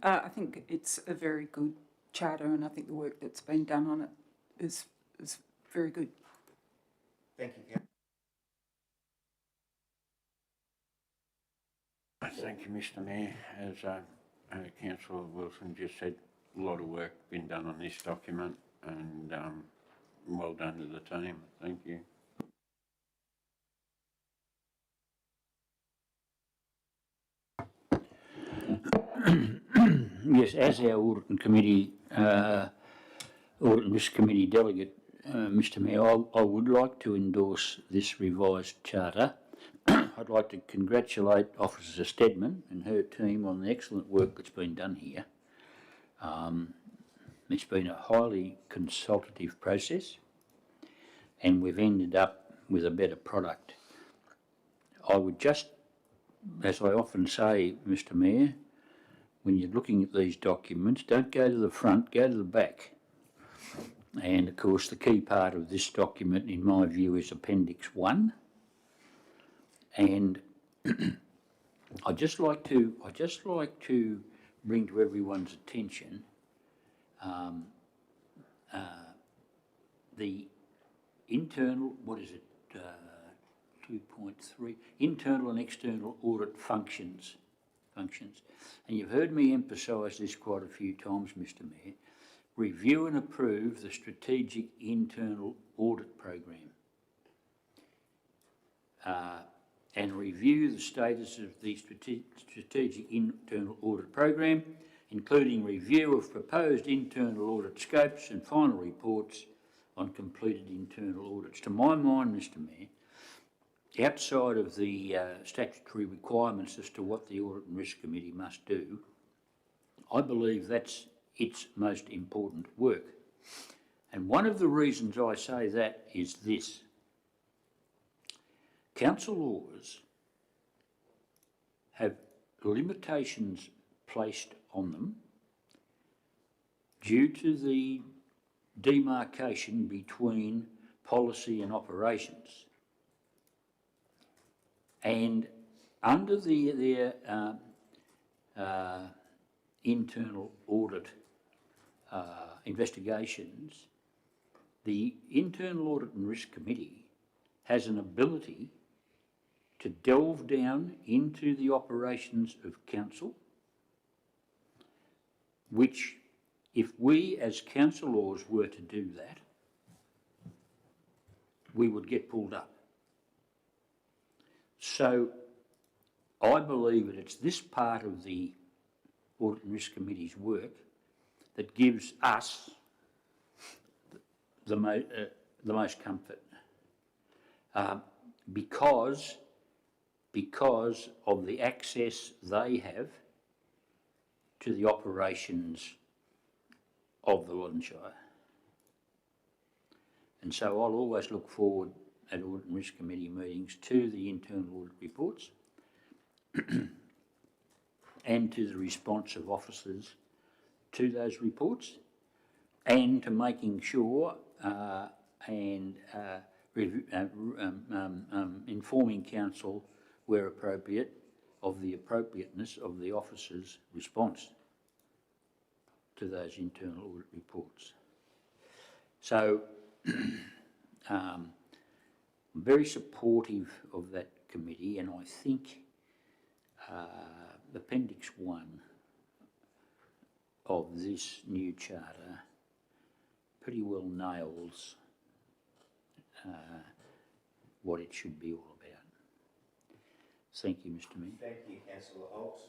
I think it's a very good charter, and I think the work that's been done on it is very good. Thank you, Thank you, Mr Mayor. As Councillor Wilson just said, a lot of work been done on this document, and well done to the team. Thank you. Yes, as our Audit and Risk Committee delegate, Mr Mayor, I would like to endorse this revised charter. I'd like to congratulate Officer Stedman and her team on the excellent work that's been done here. It's been a highly consultative process, and we've ended up with a better product. I would just, as I often say, Mr Mayor, when you're looking at these documents, don't go to the front, go to the back. And of course, the key part of this document, in my view, is Appendix 1. And I'd just like to bring to everyone's attention the internal, 2.3, internal and external audit functions. And you've heard me emphasise this quite a few times, Mr Mayor. Review and approve the strategic internal audit program. And review the status of the strategic internal audit program, including review of proposed internal audit scopes and final reports on completed internal audits. To my mind, Mr Mayor, outside of the statutory requirements as to what the Audit and Risk Committee must do, I believe that's its most important work. And one of the reasons I say that is this. Council laws have limitations placed on them due to the demarcation between policy and operations. And under their internal audit investigations, the Internal Audit and Risk Committee has an ability to delve down into the operations of council, which, if we as councillors were to do that, we would get pulled up. So I believe that it's this part of the Audit and Risk Committee's work that gives us the most comfort, because of the access they have to the operations of the Wallenshire. And so I'll always look forward at Audit and Risk Committee meetings to the internal audit reports and to the response of officers to those reports, and to making sure informing council where appropriate of the appropriateness of the officer's response to those internal audit reports. So, I'm very supportive of that committee, and I think Appendix 1 of this new charter pretty well nails what it should be all about. Thank you, Mr. Mayor. Thank you, Councillor Holt.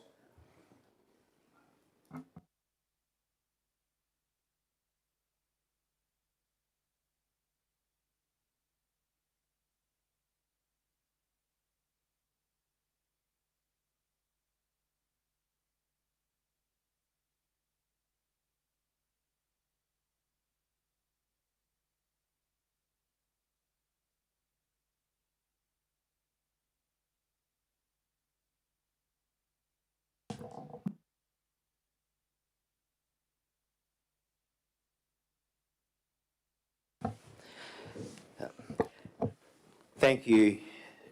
Thank you,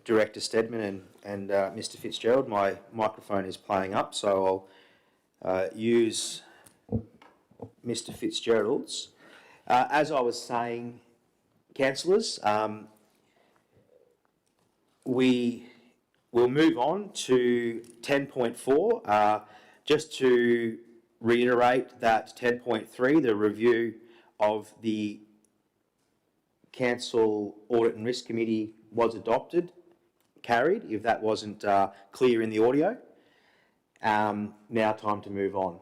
Director Stedman and Mr. Fitzgerald. My microphone is playing up, so I'll use Mr. Fitzgerald's. As I was saying, councillors, we will move on to 10.4. Just to reiterate that 10.3, the review of the Council Audit and Risk Committee was adopted, carried, if that wasn't clear in the audio. Now time to move on.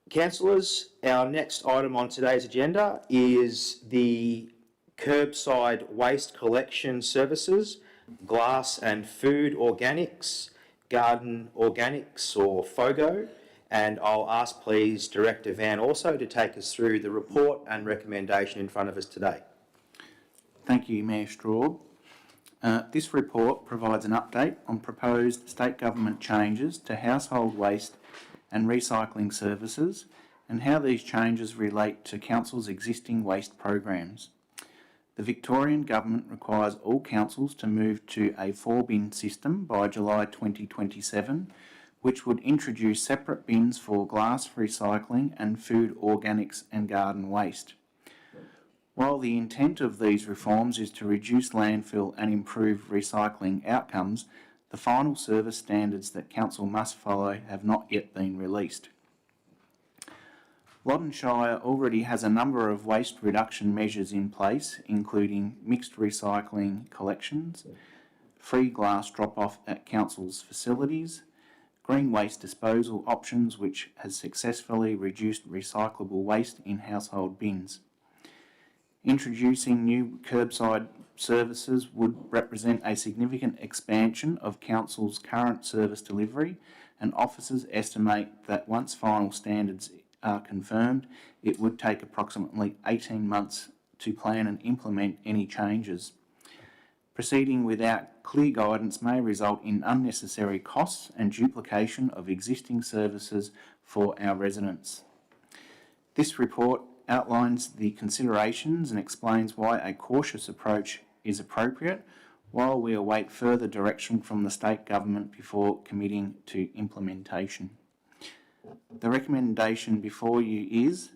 Councillors, our next item on today's agenda is the curbside waste collection services, glass and food organics, garden organics or FOGO, and I'll ask please Director Van also to take us through the report and recommendation in front of us today. Thank you, Mayor Straub. This report provides an update on proposed state government changes to household waste and recycling services and how these changes relate to Council's existing waste programs. The Victorian Government requires all councils to move to a 4-bin system by July 2027, which would introduce separate bins for glass recycling and food organics and garden waste. While the intent of these reforms is to reduce landfill and improve recycling outcomes, the final service standards that Council must follow have not yet been released. Loddon Shire already has a number of waste reduction measures in place, including mixed recycling collections, free glass drop-off at Council's facilities, green waste disposal options which has successfully reduced recyclable waste in household bins. Introducing new curbside services would represent a significant expansion of Council's current service delivery, and officers estimate that once final standards are confirmed, it would take approximately 18 months to plan and implement any changes. Proceeding without clear guidance may result in unnecessary costs and duplication of existing services for our residents. This report outlines the considerations and explains why a cautious approach is appropriate while we await further direction from the state government before committing to implementation. The recommendation before you is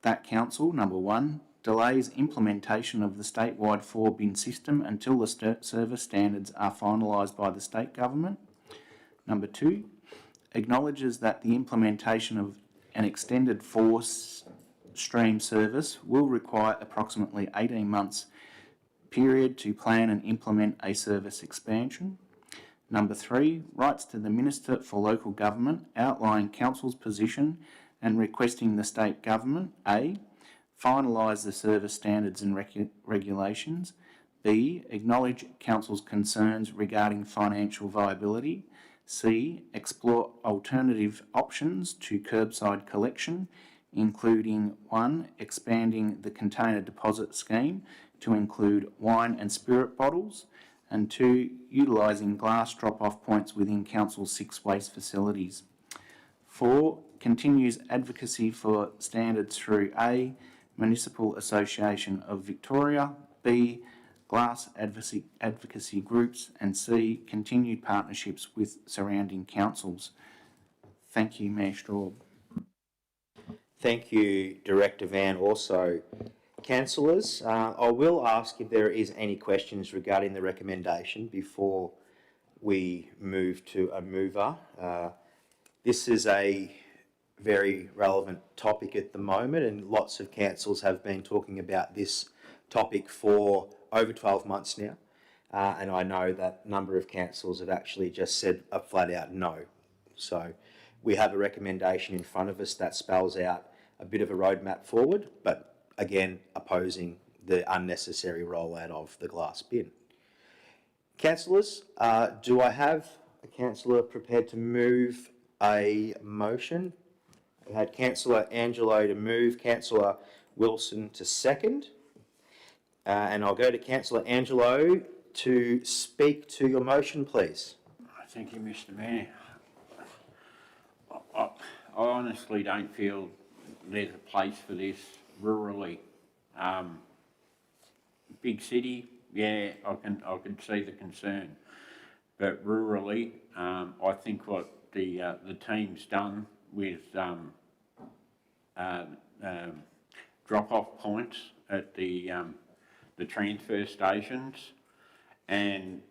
that Council, number 1, delays implementation of the statewide 4-bin system until the service standards are finalised by the state government. Number 2, acknowledges that the implementation of an extended 4-stream service will require approximately 18 months period to plan and implement a service expansion. Number 3, writes to the Minister for Local Government outlining Council's position and requesting the state government A, finalise the service standards and regulations, B, acknowledge Council's concerns regarding financial viability, C, explore alternative options to curbside collection, including 1, expanding the container deposit scheme to include wine and spirit bottles, and 2, utilising glass drop-off points within Council's 6 waste facilities. 4, continues advocacy for standards through A, Municipal Association of Victoria, B, glass advocacy groups, and C, continued partnerships with surrounding councils. Thank you, Mayor Straub. Thank you, Director Van. Also, councillors, I will ask if there is any questions regarding the recommendation before we move to a mover. This is a very relevant topic at the moment, and lots of councils have been talking about this topic for over 12 months now. And I know that a number of councils have actually just said a flat out no. So we have a recommendation in front of us that spells out a bit of a roadmap forward, but again, opposing the unnecessary rollout of the glass bin. Councillors, do I have a councillor prepared to move a motion? I had Councillor Angelo to move, Councillor Wilson to second. And I'll go to Councillor Angelo to speak to your motion, please. Thank you, Mr Mayor. I honestly don't feel there's a place for this rurally. Big city, yeah, I can see the concern, but rurally, I think what the team's done with drop-off points at the transfer stations, and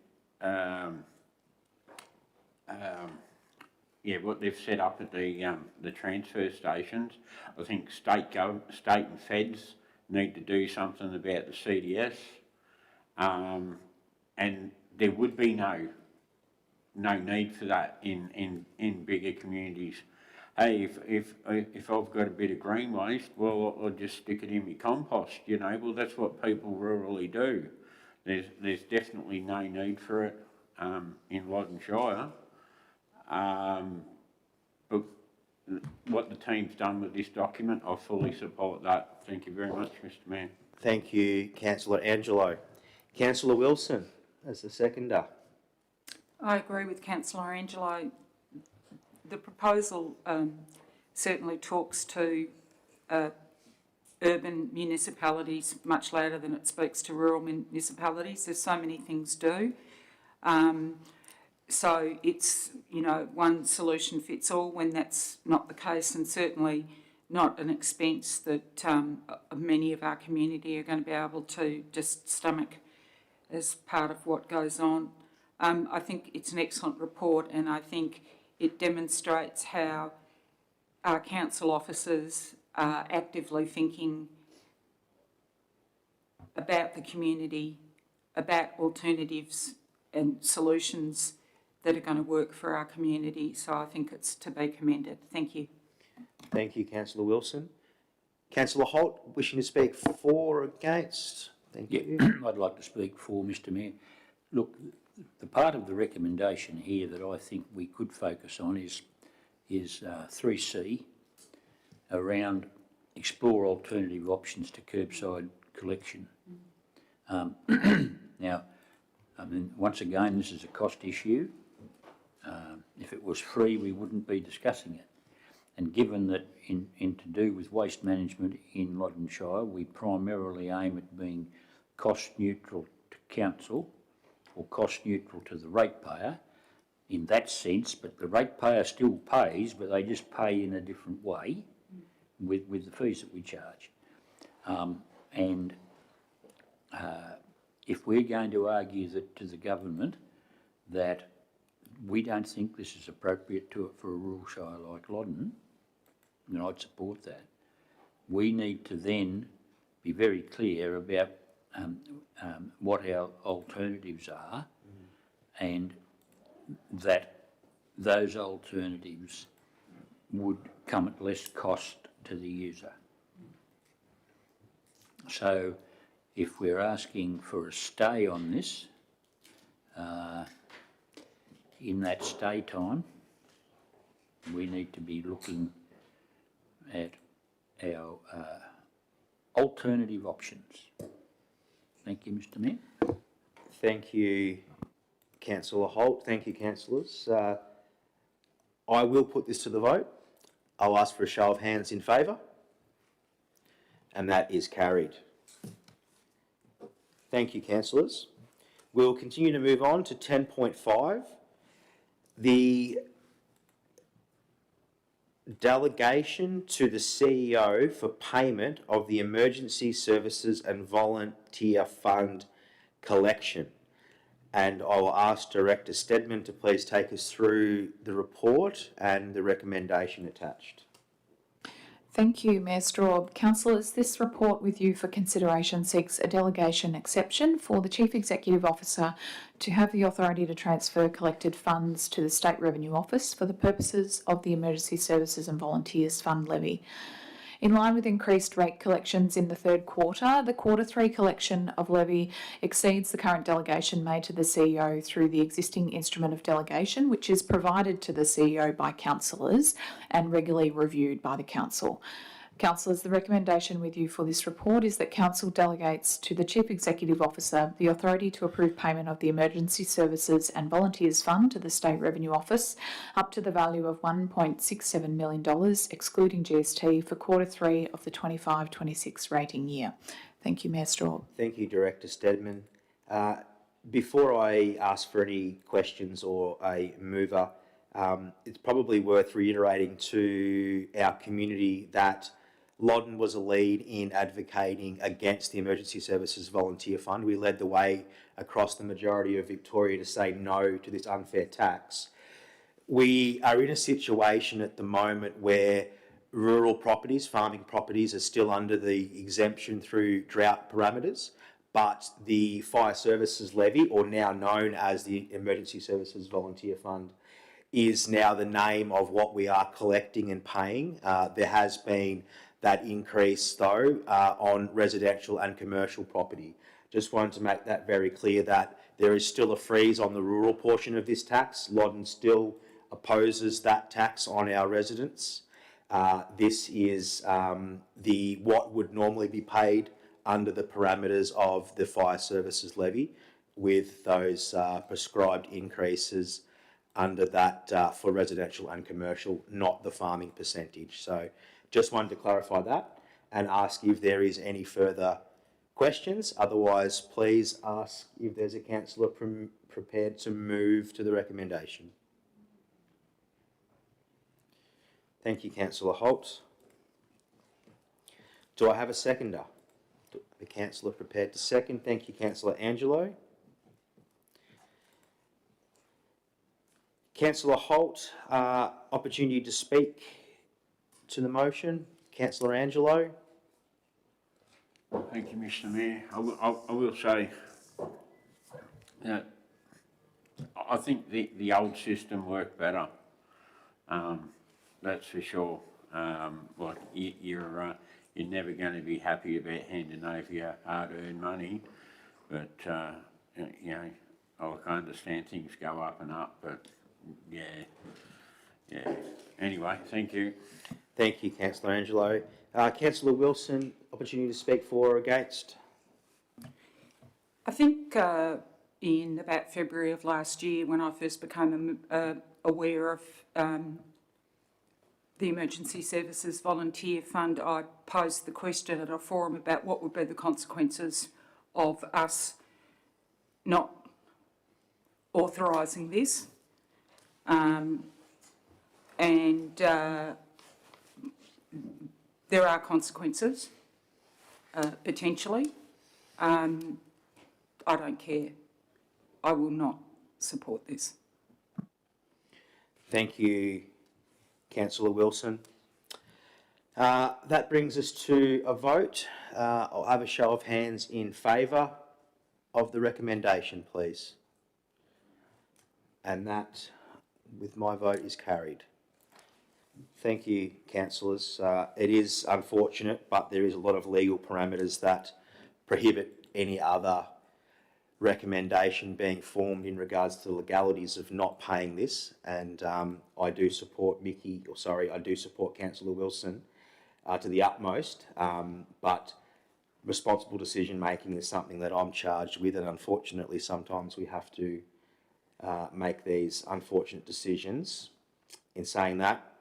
yeah, what they've set up at the transfer stations. I think state and feds need to do something about the CDS, and there would be no need for that in bigger communities. Hey, if I've got a bit of green waste, well, I'll just stick it in my compost, you know. Well, that's what people rurally do. There's definitely no need for it in Loddon Shire. But what the team's done with this document, I fully support that. Thank you very much, Mr Mayor. Thank you, Councillor Angelo. Councillor Wilson as the seconder. I agree with Councillor Angelo. The proposal certainly talks to urban municipalities much later than it speaks to rural municipalities. There's so many things do. So it's, you know, one solution fits all when that's not the case, and certainly not an expense that many of our community are going to be able to just stomach as part of what goes on. I think it's an excellent report, and I think it demonstrates how our council officers are actively thinking about the community, about alternatives and solutions that are going to work for our community. So I think it's to be commended. Thank you. Thank you, Councillor Wilson. Councillor Holt, wishing to speak for or against? Thank you. I'd like to speak for Mr Mayor. Look, the part of the recommendation here that I think we could focus on is 3C, around explore alternative options to curbside collection. Now, I mean, once again, this is a cost issue. If it was free, we wouldn't be discussing it. And given that in to do with waste management in Loddon Shire, we primarily aim at being cost neutral to council, or cost neutral to the ratepayer in that sense, but the ratepayer still pays, but they just pay in a different way with the fees that we charge. If we're going to argue that to the government that we don't think this is appropriate for a rural shire like Loddon, then I'd support that. We need to then be very clear about what our alternatives are, and that those alternatives would come at less cost to the user. So if we're asking for a stay on this, in that stay time, we need to be looking at our alternative options. Thank you, Mr Mayor. Thank you, Councillor Holt. Thank you, councillors. I will put this to the vote. I'll ask for a show of hands in favour. And that is carried. Thank you, councillors. We'll continue to move on to 10.5. The delegation to the CEO for payment of the Emergency Services and Volunteer Fund collection. And I will ask Director Steadman to please take us through the report and the recommendation attached. Thank you, Mayor Straub. Councillors, this report with you for consideration seeks a delegation exception for the Chief Executive Officer to have the authority to transfer collected funds to the State Revenue Office for the purposes of the Emergency Services and Volunteers Fund levy. In line with increased rate collections in the third quarter, the Q3 collection of levy exceeds the current delegation made to the CEO through the existing instrument of delegation, which is provided to the CEO by councillors and regularly reviewed by the council. Councillors, the recommendation with you for this report is that Council delegates to the Chief Executive Officer the authority to approve payment of the Emergency Services and Volunteers Fund to the State Revenue Office up to the value of $1.67 million, excluding GST, for Q3 of the 25-26 rating year. Thank you, Mayor Straub. Thank you, Director Steadman. Before I ask for any questions or a mover, it's probably worth reiterating to our community that Loddon was a lead in advocating against the Emergency Services Volunteer Fund. We led the way across the majority of Victoria to say no to this unfair tax. We are in a situation at the moment where rural properties, farming properties, are still under the exemption through drought parameters, but the Fire Services Levy, or now known as the Emergency Services Volunteer Fund, is now the name of what we are collecting and paying. There has been that increase, though, on residential and commercial property. Just wanted to make that very clear that there is still a freeze on the rural portion of this tax. Loddon still opposes that tax on our residents. This is what would normally be paid under the parameters of the Fire Services Levy, with those prescribed increases under that for residential and commercial, not the farming percentage. So just wanted to clarify that and ask if there is any further questions. Otherwise, please ask if there's a councillor prepared to move to the recommendation. Thank you, Councillor Holt. Do I have a seconder? The councillor prepared to second. Thank you, Councillor Angelo. Councillor Holt, opportunity to speak to the motion. Councillor Angelo. Thank you, Mr. Mayor. I will say that I think the old system worked better. That's for sure. Like you're never going to be happy about handing over your hard-earned money, but you know, I understand things go up and up, but yeah. Anyway, thank you. Thank you, Councillor Angelo. Councillor Wilson, opportunity to speak for or against? I think in about February of last year, when I first became aware of the Emergency Services Volunteer Fund, I posed the question at a forum about what would be the consequences of us not authorising this. There are consequences, potentially. I don't care. I will not support this. Thank you, Councillor Wilson. That brings us to a vote. I'll have a show of hands in favour of the recommendation, please. And that, with my vote, is carried. Thank you, councillors. It is unfortunate, but there is a lot of legal parameters that prohibit any other recommendation being formed in regards to the legalities of not paying this. And I do support I do support Councillor Wilson to the utmost. But responsible decision making is something that I'm charged with, and unfortunately, sometimes we have to make these unfortunate decisions. In saying that,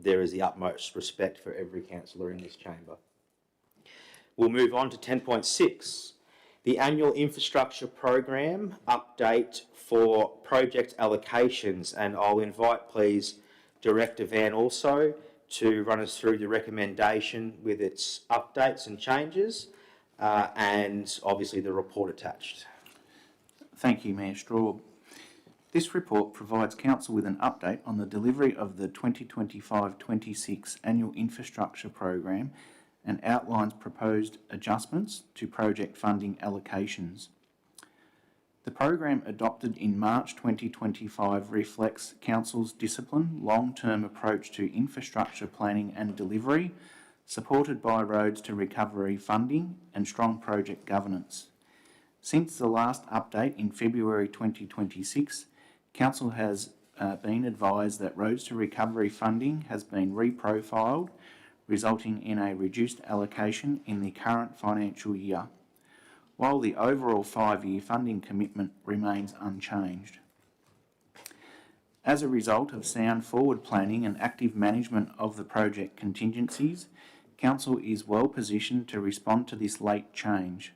there is the utmost respect for every councillor in this chamber. We'll move on to 10.6. The annual infrastructure program update for project allocations, and I'll invite, please, Director Van also to run us through the recommendation with its updates and changes, and obviously the report attached. Thank you, Mayor Straub. This report provides Council with an update on the delivery of the 2025-26 Annual Infrastructure Program and outlines proposed adjustments to project funding allocations. The program adopted in March 2025 reflects Council's disciplined, long-term approach to infrastructure planning and delivery, supported by Roads to Recovery funding and strong project governance. Since the last update in February 2026, Council has been advised that Roads to Recovery funding has been reprofiled, resulting in a reduced allocation in the current financial year, while the overall 5-year funding commitment remains unchanged. As a result of sound forward planning and active management of the project contingencies, Council is well positioned to respond to this late change.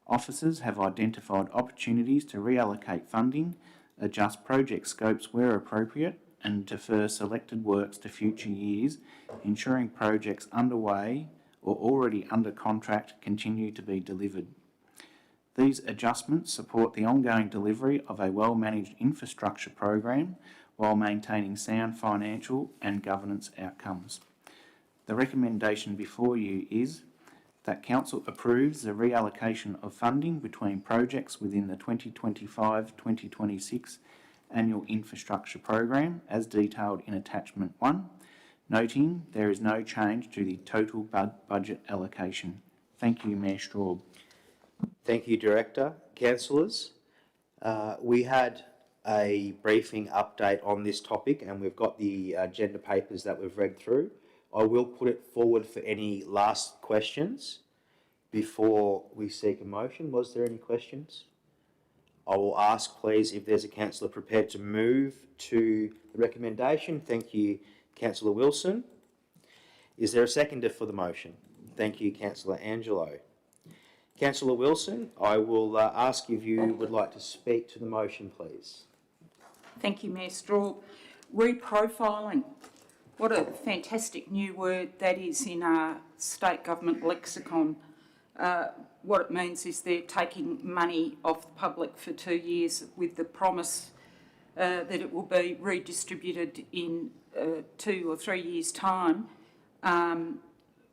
Officers have identified opportunities to reallocate funding, adjust project scopes where appropriate, and defer selected works to future years, ensuring projects underway or already under contract continue to be delivered. These adjustments support the ongoing delivery of a well-managed infrastructure program while maintaining sound financial and governance outcomes. The recommendation before you is that Council approves the reallocation of funding between projects within the 2025-2026 Annual Infrastructure Program as detailed in Attachment 1, noting there is no change to the total budget allocation. Thank you, Mayor Straub. Thank you, Director. Councillors, we had a briefing update on this topic and we've got the agenda papers that we've read through. I will put it forward for any last questions before we seek a motion. Was there any questions? I will ask, please, if there's a councillor prepared to move to the recommendation. Thank you, Councillor Wilson. Is there a seconder for the motion? Thank you, Councillor Angelo. Councillor Wilson, I will ask if you would like to speak to the motion, please. Thank you, Mayor Straub. Reprofiling. What a fantastic new word that is in our state government lexicon. What it means is they're taking money off the public for 2 years with the promise that it will be redistributed in 2 or 3 years' time,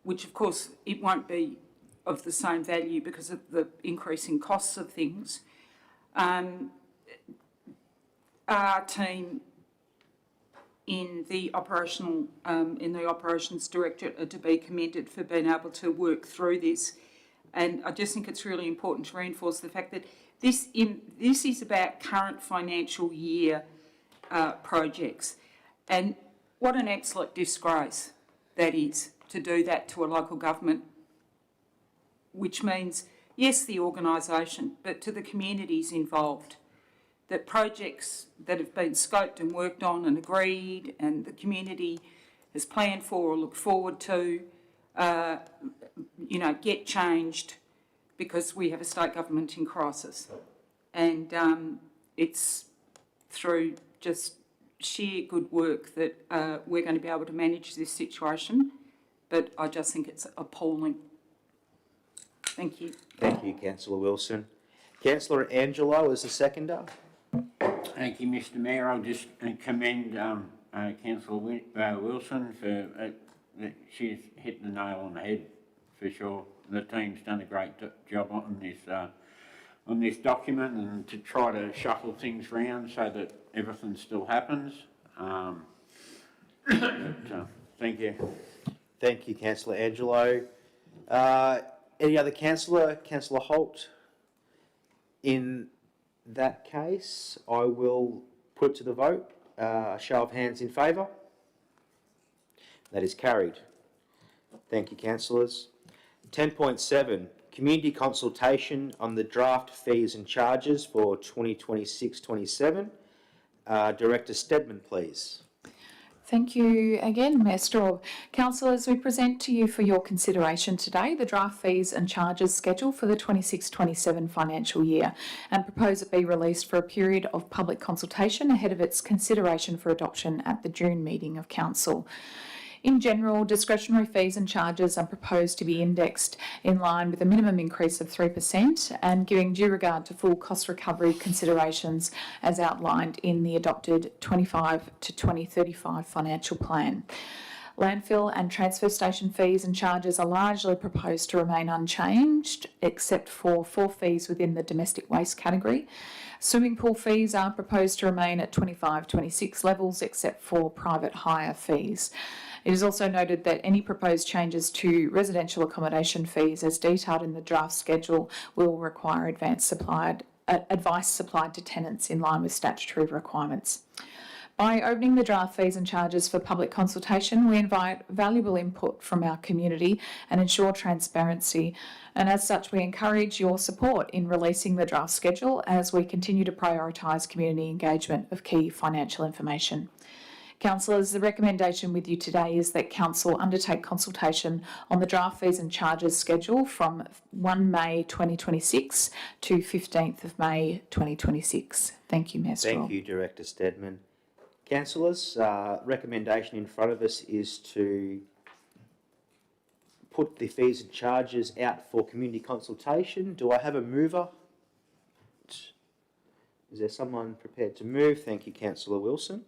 which of course it won't be of the same value because of the increasing costs of things. Our team in the operations directorate are to be commended for being able to work through this. And I just think it's really important to reinforce the fact that this is about current financial year projects. And what an absolute disgrace that is to do that to a local government, which means, yes, the organisation, but to the communities involved. That projects that have been scoped and worked on and agreed and the community has planned for or looked forward to, get changed because we have a state government in crisis. And it's through just sheer good work that we're going to be able to manage this situation. But I just think it's appalling. Thank you. Thank you, Councillor Wilson. Councillor Angelo is the seconder. Thank you, Mr Mayor. I'll just commend Councillor Wilson for she's hit the nail on the head for sure. The team's done a great job on this document and to try to shuffle things around so that everything still happens. Thank you. Thank you, Councillor Angelo. Any other councillor? Councillor Holt? In that case, I will put it to the vote. A show of hands in favour. That is carried. Thank you, councillors. 10.7, community consultation on the draft fees and charges for 2026-27. Director Steadman, please. Thank you again, Mayor Straub. Councillors, we present to you for your consideration today the draft fees and charges schedule for the 26-27 financial year and propose it be released for a period of public consultation ahead of its consideration for adoption at the June meeting of Council. In general, discretionary fees and charges are proposed to be indexed in line with a minimum increase of 3% and giving due regard to full cost recovery considerations as outlined in the adopted 25 to 2035 financial plan. Landfill and transfer station fees and charges are largely proposed to remain unchanged, except for 4 fees within the domestic waste category. Swimming pool fees are proposed to remain at 25-26 levels, except for private hire fees. It is also noted that any proposed changes to residential accommodation fees, as detailed in the draft schedule, will require advice supplied to tenants in line with statutory requirements. By opening the draft fees and charges for public consultation, we invite valuable input from our community and ensure transparency. And as such, we encourage your support in releasing the draft schedule as we continue to prioritise community engagement of key financial information. Councillors, the recommendation with you today is that Council undertake consultation on the draft fees and charges schedule from 1 May 2026 to 15th of May 2026. Thank you, Mayor Straub. Thank you, Director Steadman. Councillors, recommendation in front of us is to put the fees and charges out for community consultation. Do I have a mover? Is there someone prepared to move? Thank you, Councillor Wilson.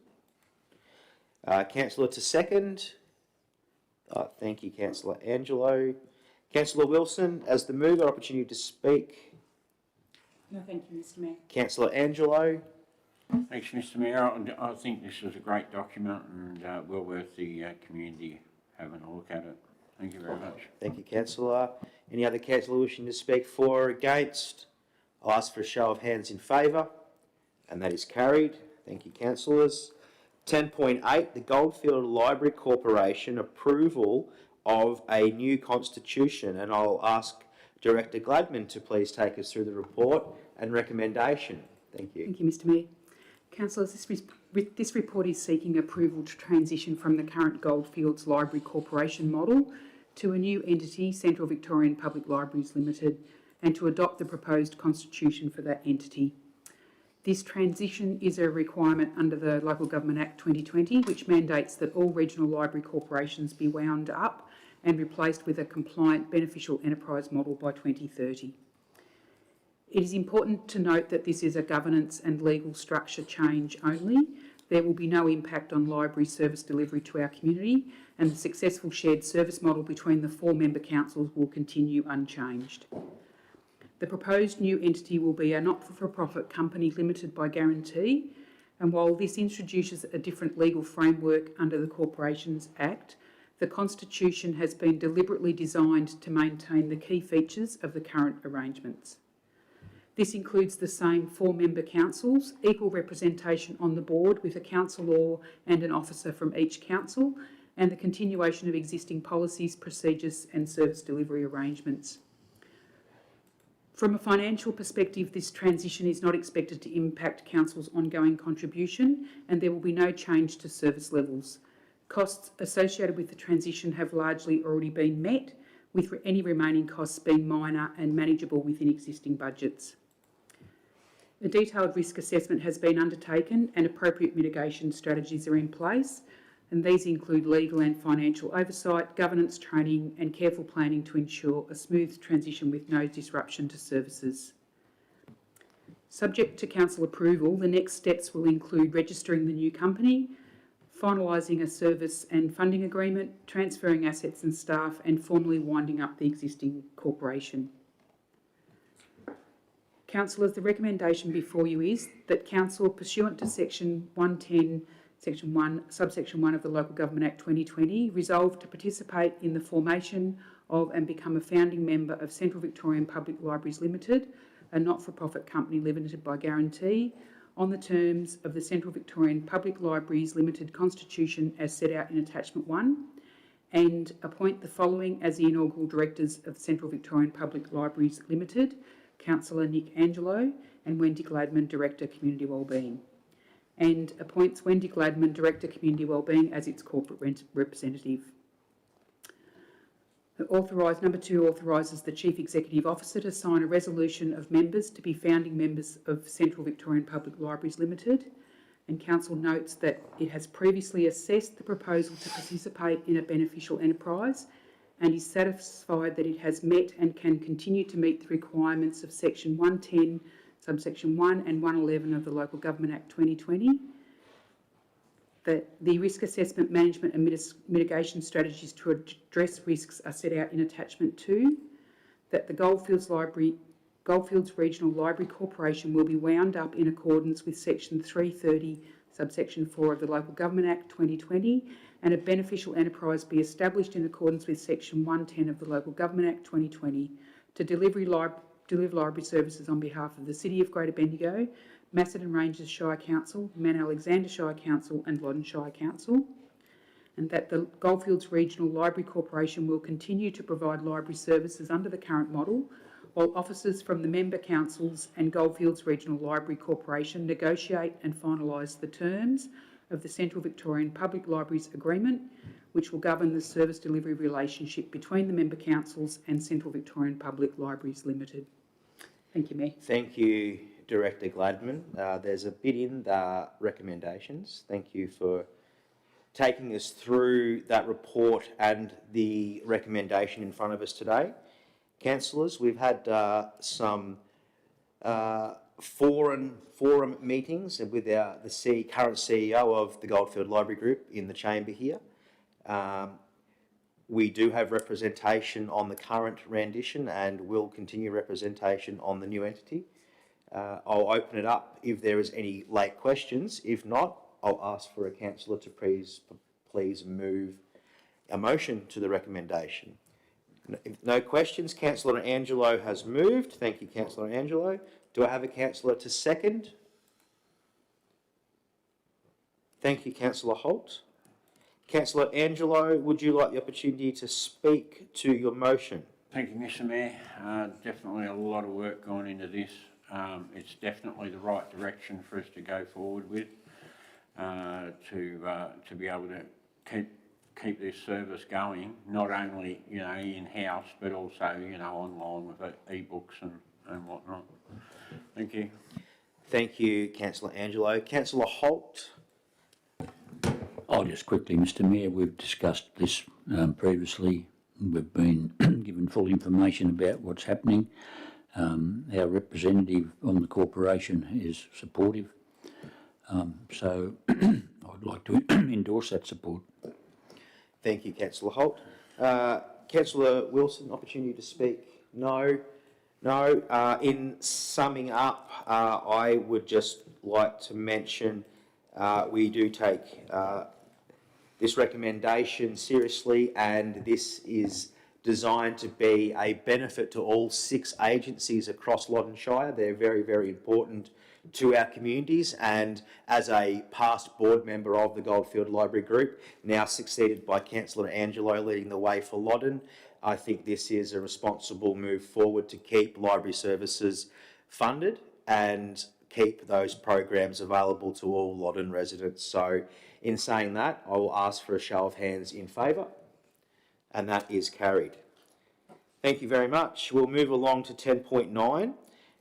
Councillor to second. Thank you, Councillor Angelo. Councillor Wilson, as the mover, opportunity to speak. No, thank you, Mr Mayor. Councillor Angelo. Thanks, Mr Mayor. I think this is a great document and well worth the community having a look at it. Thank you very much. Thank you, Councillor. Any other councillor wishing to speak for or against? I'll ask for a show of hands in favour, and that is carried. Thank you, councillors. 10.8, the Goldfield Library Corporation approval of a new constitution, and I'll ask Director Gladman to please take us through the report and recommendation. Thank you. Thank you, Mr Mayor. Councillors, this report is seeking approval to transition from the current Goldfields Library Corporation model to a new entity, Central Victorian Public Libraries Limited, and to adopt the proposed constitution for that entity. This transition is a requirement under the Local Government Act 2020, which mandates that all regional library corporations be wound up and replaced with a compliant beneficial enterprise model by 2030. It is important to note that this is a governance and legal structure change only. There will be no impact on library service delivery to our community, and the successful shared service model between the 4 member councils will continue unchanged. The proposed new entity will be a not-for-profit company limited by guarantee, and while this introduces a different legal framework under the Corporations Act, the Constitution has been deliberately designed to maintain the key features of the current arrangements. This includes the same 4 member councils, equal representation on the board with a councillor and an officer from each council, and the continuation of existing policies, procedures and service delivery arrangements. From a financial perspective, this transition is not expected to impact Council's ongoing contribution, and there will be no change to service levels. Costs associated with the transition have largely already been met, with any remaining costs being minor and manageable within existing budgets. A detailed risk assessment has been undertaken and appropriate mitigation strategies are in place, and these include legal and financial oversight, governance training and careful planning to ensure a smooth transition with no disruption to services. Subject to council approval, the next steps will include registering the new company, finalising a service and funding agreement, transferring assets and staff and formally winding up the existing corporation. Councillors, the recommendation before you is that Council, pursuant to Section 110, Section 1, Subsection 1 of the Local Government Act 2020, resolve to participate in the formation of and become a founding member of Central Victorian Public Libraries Limited, a not-for-profit company limited by guarantee, on the terms of the Central Victorian Public Libraries Limited Constitution as set out in Attachment 1, and appoint the following as the inaugural directors of Central Victorian Public Libraries Limited: Councillor Nick Angelo and Wendy Gladman, Director, Community Wellbeing. and appoints Wendy Gladman, Director, Community Wellbeing, as its corporate representative. Number 2 authorises the Chief Executive Officer to sign a resolution of members to be founding members of Central Victorian Public Libraries Limited, and Council notes that it has previously assessed the proposal to participate in a beneficial enterprise and is satisfied that it has met and can continue to meet the requirements of Section 110, subsection 1 and 111 of the Local Government Act 2020. That the risk assessment, management and mitigation strategies to address risks are set out in attachment 2. That the Goldfields Regional Library Corporation will be wound up in accordance with Section 330, subsection 4 of the Local Government Act 2020, and a beneficial enterprise be established in accordance with Section 110 of the Local Government Act 2020 to deliver library services on behalf of the City of Greater Bendigo, Macedon Ranges Shire Council, Mount Alexander Shire Council and Loddon Shire Council, and that the Goldfields Regional Library Corporation will continue to provide library services under the current model, while officers from the member councils and Goldfields Regional Library Corporation negotiate and finalise the terms of the Central Victorian Public Libraries Agreement, which will govern the service delivery relationship between the member councils and Central Victorian Public Libraries Limited. Thank you, Mayor. Thank you, Director Gladman. There's a bit in the recommendations. Thank you for taking us through that report and the recommendation in front of us today. Councillors, we've had some forum meetings with the current CEO of the Goldfield Library Group in the chamber here. We do have representation on the current rendition and will continue representation on the new entity. I'll open it up if there is any late questions. If not, I'll ask for a councillor to please move a motion to the recommendation. If no questions, Councillor Angelo has moved. Thank you, Councillor Angelo. Do I have a councillor to second? Thank you, Councillor Holt. Councillor Angelo, would you like the opportunity to speak to your motion? Thank you, Mr Mayor. Definitely a lot of work going into this. It's definitely the right direction for us to go forward with, to be able to keep this service going, not only, you know, in-house, but also, you know, online with e-books and whatnot. Thank you. Thank you, Councillor Angelo. Councillor Holt. I'll just quickly, Mr Mayor, we've discussed this previously. We've been given full information about what's happening. Our representative on the corporation is supportive. So I'd like to endorse that support. Thank you, Councillor Holt. Councillor Wilson, opportunity to speak? No. No. In summing up, I would just like to mention we do take this recommendation seriously, and this is designed to be a benefit to all 6 agencies across Loddon Shire. They're very, very important to our communities, and as a past board member of the Goldfield Library Group, now succeeded by Councillor Angelo leading the way for Loddon, I think this is a responsible move forward to keep library services funded and keep those programs available to all Loddon residents. So in saying that, I will ask for a show of hands in favour, and that is carried. Thank you very much. We'll move along to 10.9,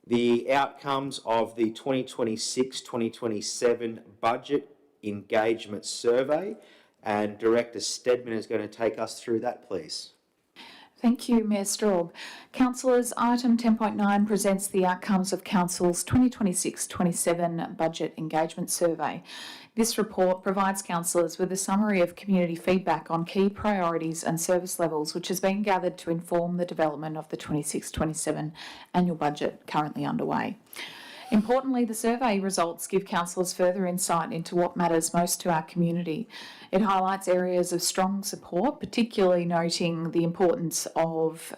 the outcomes of the 2026-2027 Budget Engagement Survey, and Director Steadman is going to take us through that, please. Thank you, Mayor Straub. Councillors, item 10.9 presents the outcomes of Council's 2026-27 Budget Engagement Survey. This report provides councillors with a summary of community feedback on key priorities and service levels, which has been gathered to inform the development of the 26-27 annual budget currently underway. Importantly, the survey results give councillors further insight into what matters most to our community. It highlights areas of strong support, particularly noting the importance of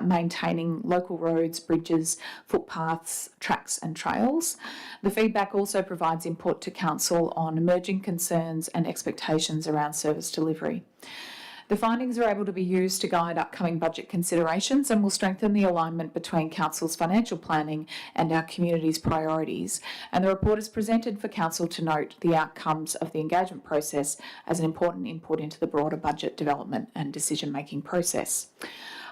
maintaining local roads, bridges, footpaths, tracks and trails. The feedback also provides input to council on emerging concerns and expectations around service delivery. The findings are able to be used to guide upcoming budget considerations and will strengthen the alignment between Council's financial planning and our community's priorities. And the report is presented for Council to note the outcomes of the engagement process as an important input into the broader budget development and decision-making process.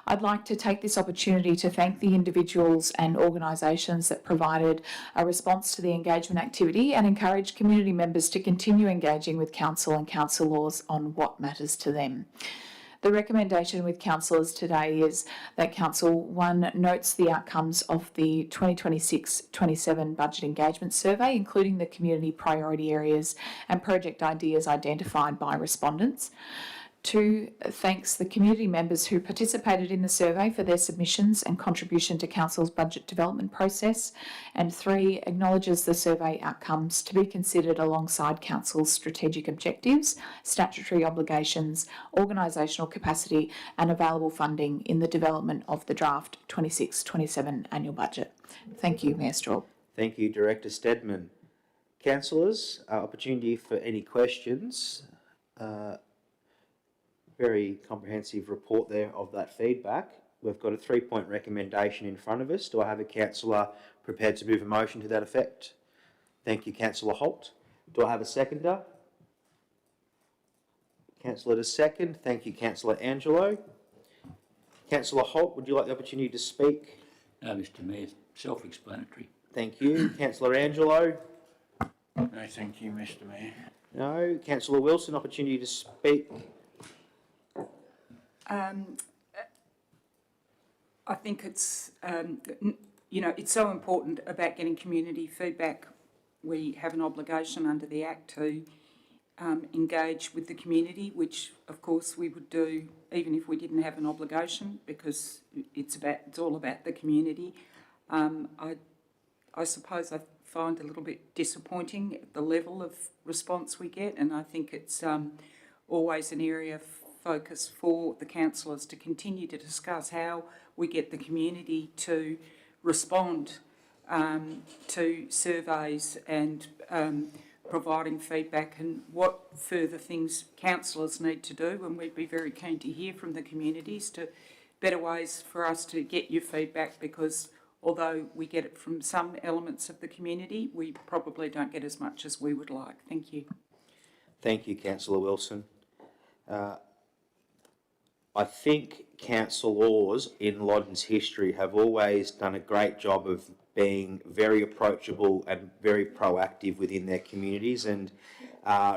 I'd like to take this opportunity to thank the individuals and organisations that provided a response to the engagement activity and encourage community members to continue engaging with Council and councillors on what matters to them. The recommendation with councillors today is that Council 1 notes the outcomes of the 2026-27 Budget Engagement Survey, including the community priority areas and project ideas identified by respondents. 2, thanks the community members who participated in the survey for their submissions and contribution to Council's budget development process. And 3, acknowledges the survey outcomes to be considered alongside Council's strategic objectives, statutory obligations, organisational capacity and available funding in the development of the draft 26-27 annual budget. Thank you, Mayor Straub. Thank you, Director Steadman. Councillors, opportunity for any questions. Very comprehensive report there of that feedback. We've got a 3-point recommendation in front of us. Do I have a councillor prepared to move a motion to that effect? Thank you, Councillor Holt. Do I have a seconder? Councillor to second. Thank you, Councillor Angelo. Councillor Holt, would you like the opportunity to speak? No, Mr Mayor, self-explanatory. Thank you. Councillor Angelo? No, thank you, Mr Mayor. No. Councillor Wilson, opportunity to speak? I think it's, it's so important about getting community feedback. We have an obligation under the Act to engage with the community, which of course we would do even if we didn't have an obligation, because it's all about the community. I suppose I find a little bit disappointing the level of response we get, and I think it's always an area of focus for the councillors to continue to discuss how we get the community to respond to surveys and providing feedback and what further things councillors need to do, and we'd be very keen to hear from the communities to better ways for us to get your feedback, because although we get it from some elements of the community, we probably don't get as much as we would like. Thank you. Thank you, Councillor Wilson. I think councillors in Loddon's history have always done a great job of being very approachable and very proactive within their communities, and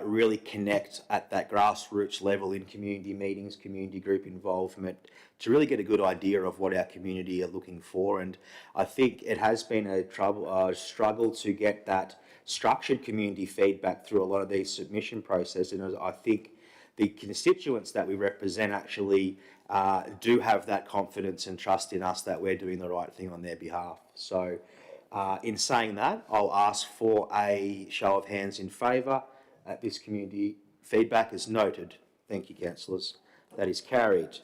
really connect at that grassroots level in community meetings, community group involvement, to really get a good idea of what our community are looking for. And I think it has been a struggle to get that structured community feedback through a lot of these submission processes. And I think the constituents that we represent actually do have that confidence and trust in us that we're doing the right thing on their behalf. So in saying that, I'll ask for a show of hands in favour at this community feedback as noted. Thank you, councillors. That is carried.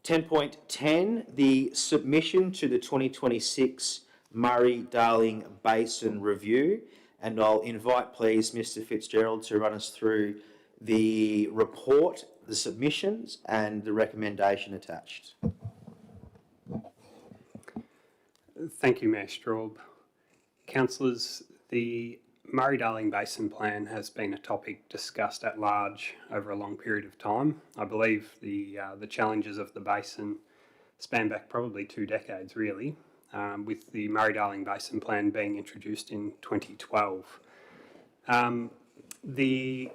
10.10, the submission to the 2026 Murray-Darling Basin Review. And I'll invite, please, Mr Fitzgerald to run us through the report, the submissions and the recommendation attached. Thank you, Mayor Straub. Councillors, the Murray-Darling Basin Plan has been a topic discussed at large over a long period of time. I believe the challenges of the basin span back probably 2 decades, really, with the Murray-Darling Basin Plan being introduced in 2012. The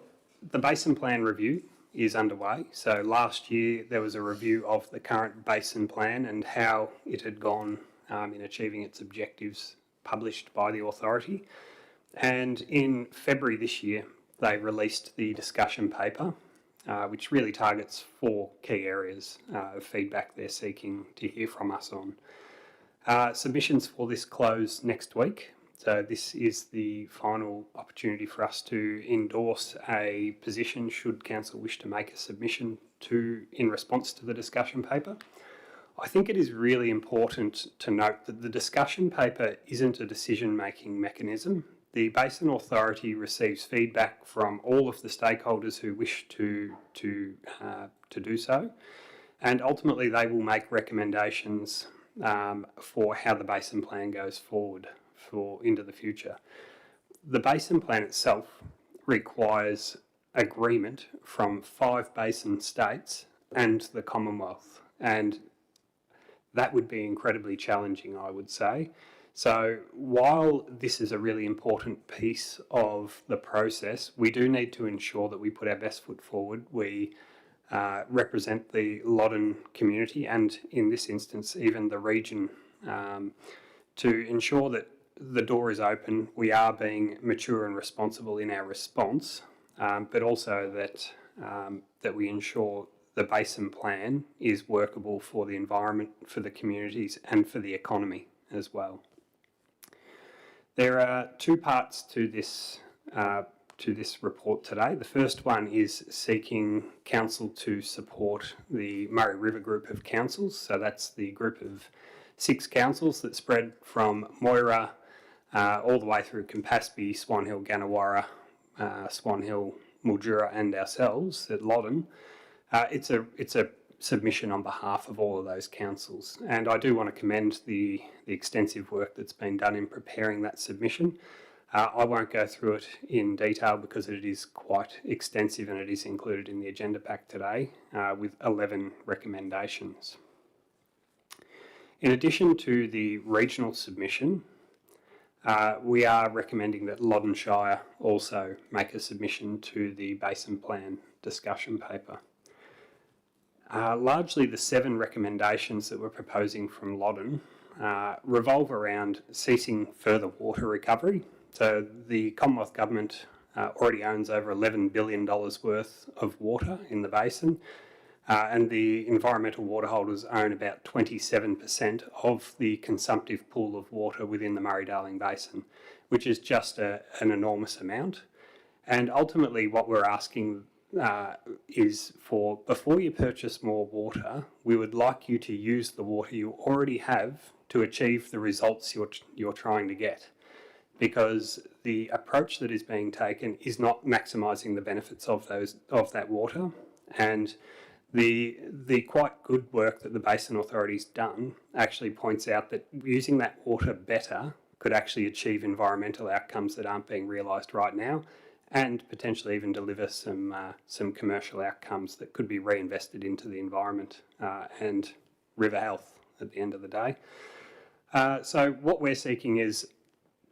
Basin Plan review is underway. So last year there was a review of the current Basin Plan and how it had gone in achieving its objectives published by the authority. And in February this year, they released the discussion paper, which really targets 4 key areas of feedback they're seeking to hear from us on. Submissions for this close next week. So this is the final opportunity for us to endorse a position should council wish to make a submission in response to the discussion paper. I think it is really important to note that the discussion paper isn't a decision-making mechanism. The Basin Authority receives feedback from all of the stakeholders who wish to do so, and ultimately they will make recommendations for how the Basin Plan goes forward into the future. The Basin Plan itself requires agreement from 5 basin states and the Commonwealth, and that would be incredibly challenging, I would say. So while this is a really important piece of the process, we do need to ensure that we put our best foot forward. We represent the Loddon community and, in this instance, even the region, to ensure that the door is open, we are being mature and responsible in our response, but also that we ensure the Basin Plan is workable for the environment, for the communities and for the economy as well. There are 2 parts to this report today. The first one is seeking council to support the Murray River Group of Councils. So that's the group of 6 councils that spread from Moira all the way through Campaspe, Swan Hill, Gannawarra, Swan Hill, Mildura and ourselves at Loddon. It's a submission on behalf of all of those councils, and I do want to commend the extensive work that's been done in preparing that submission. I won't go through it in detail because it is quite extensive and it is included in the agenda pack today with 11 recommendations. In addition to the regional submission, we are recommending that Loddon Shire also make a submission to the Basin Plan discussion paper. Largely the 7 recommendations that we're proposing from Loddon revolve around ceasing further water recovery. So the Commonwealth Government already owns over $11 billion worth of water in the basin, and the environmental water holders own about 27% of the consumptive pool of water within the Murray-Darling Basin, which is just an enormous amount. And ultimately what we're asking is for, before you purchase more water, we would like you to use the water you already have to achieve the results you're trying to get. Because the approach that is being taken is not maximising the benefits of that water, and the quite good work that the Basin Authority's done actually points out that using that water better could actually achieve environmental outcomes that aren't being realised right now, and potentially even deliver some commercial outcomes that could be reinvested into the environment and river health at the end of the day. So what we're seeking is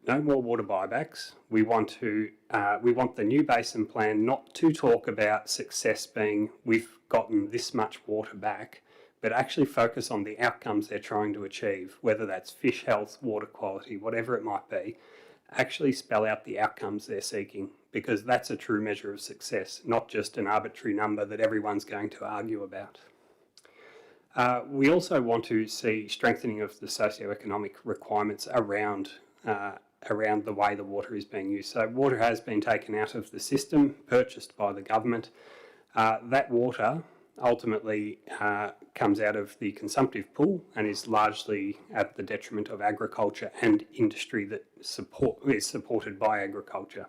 no more water buybacks. We want the new Basin Plan not to talk about success being we've gotten this much water back, but actually focus on the outcomes they're trying to achieve, whether that's fish health, water quality, whatever it might be. Actually spell out the outcomes they're seeking, because that's a true measure of success, not just an arbitrary number that everyone's going to argue about. We also want to see strengthening of the socioeconomic requirements around the way the water is being used. So water has been taken out of the system, purchased by the government. That water ultimately comes out of the consumptive pool and is largely at the detriment of agriculture and industry that is supported by agriculture.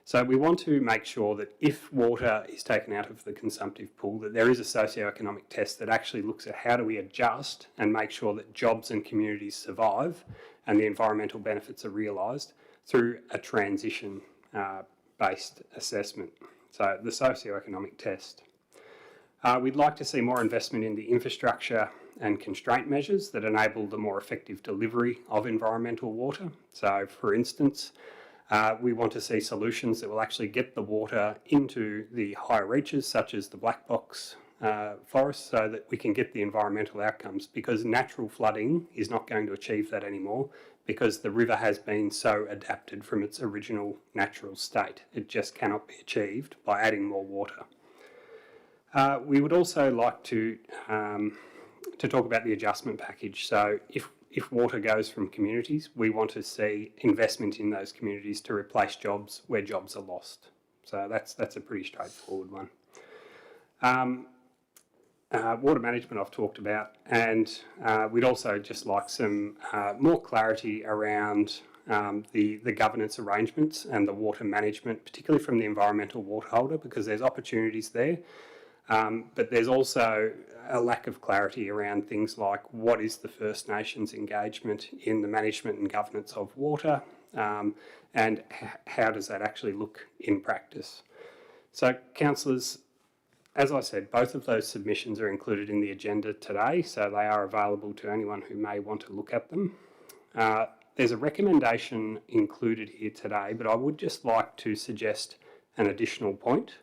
So we want to make sure that if water is taken out of the consumptive pool, that there is a socioeconomic test that actually looks at how do we adjust and make sure that jobs and communities survive and the environmental benefits are realised through a transition-based assessment. So the socioeconomic test. We'd like to see more investment in the infrastructure and constraint measures that enable the more effective delivery of environmental water. So, for instance, we want to see solutions that will actually get the water into the higher reaches, such as the black box forests, so that we can get the environmental outcomes, because natural flooding is not going to achieve that anymore, because the river has been so adapted from its original natural state. It just cannot be achieved by adding more water. We would also like to talk about the adjustment package. So if water goes from communities, we want to see investment in those communities to replace jobs where jobs are lost. So that's a pretty straightforward one. Water management I've talked about, and we'd also just like some more clarity around the governance arrangements and the water management, particularly from the environmental water holder, because there's opportunities there. But there's also a lack of clarity around things like what is the First Nations engagement in the management and governance of water, and how does that actually look in practice. So, councillors, as I said, both of those submissions are included in the agenda today, so they are available to anyone who may want to look at them. There's a recommendation included here today, but I would just like to suggest an additional point.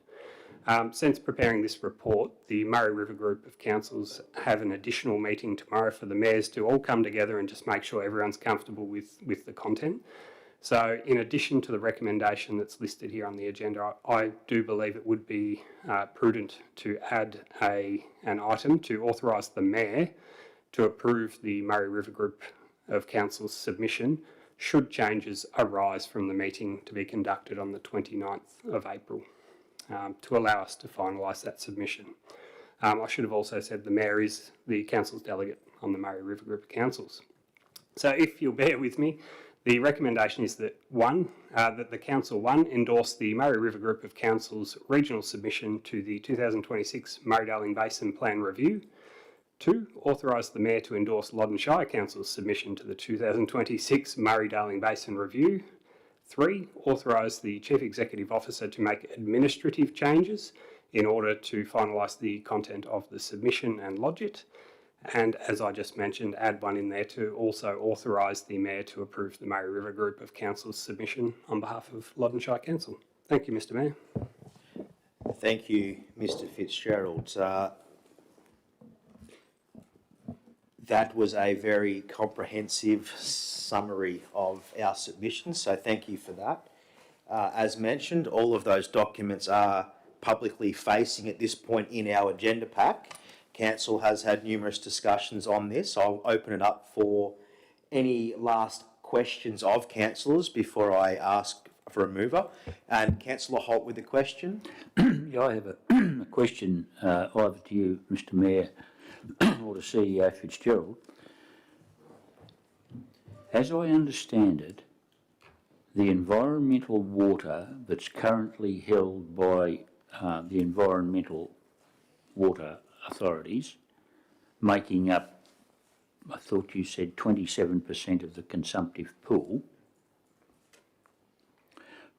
Since preparing this report, the Murray River Group of Councils have an additional meeting tomorrow for the mayors to all come together and just make sure everyone's comfortable with the content. So in addition to the recommendation that's listed here on the agenda, I do believe it would be prudent to add an item to authorise the Mayor to approve the Murray River Group of Council's submission should changes arise from the meeting to be conducted on the 29th of April to allow us to finalise that submission. I should have also said the Mayor is the Council's delegate on the Murray River Group of Councils. So if you'll bear with me, the recommendation is that that the Council endorse the Murray River Group of Councils regional submission to the 2026 Murray-Darling Basin Plan Review. 2, authorise the Mayor to endorse Loddon Shire Council's submission to the 2026 Murray-Darling Basin Review. 3, authorise the Chief Executive Officer to make administrative changes in order to finalise the content of the submission and lodge it. And as I just mentioned, add one in there to also authorise the Mayor to approve the Murray River Group of Council's submission on behalf of Loddon Shire Council. Thank you, Mr Mayor. Thank you, Mr Fitzgerald. That was a very comprehensive summary of our submissions, so thank you for that. As mentioned, all of those documents are publicly facing at this point in our agenda pack. Council has had numerous discussions on this. I'll open it up for any last questions of councillors before I ask for a mover. And Councillor Holt with a question. Yeah, I have a question either to you, Mr Mayor, or to CEO Fitzgerald. As I understand it, the environmental water that's currently held by the environmental water authorities, making up, I thought you said 27% of the consumptive pool.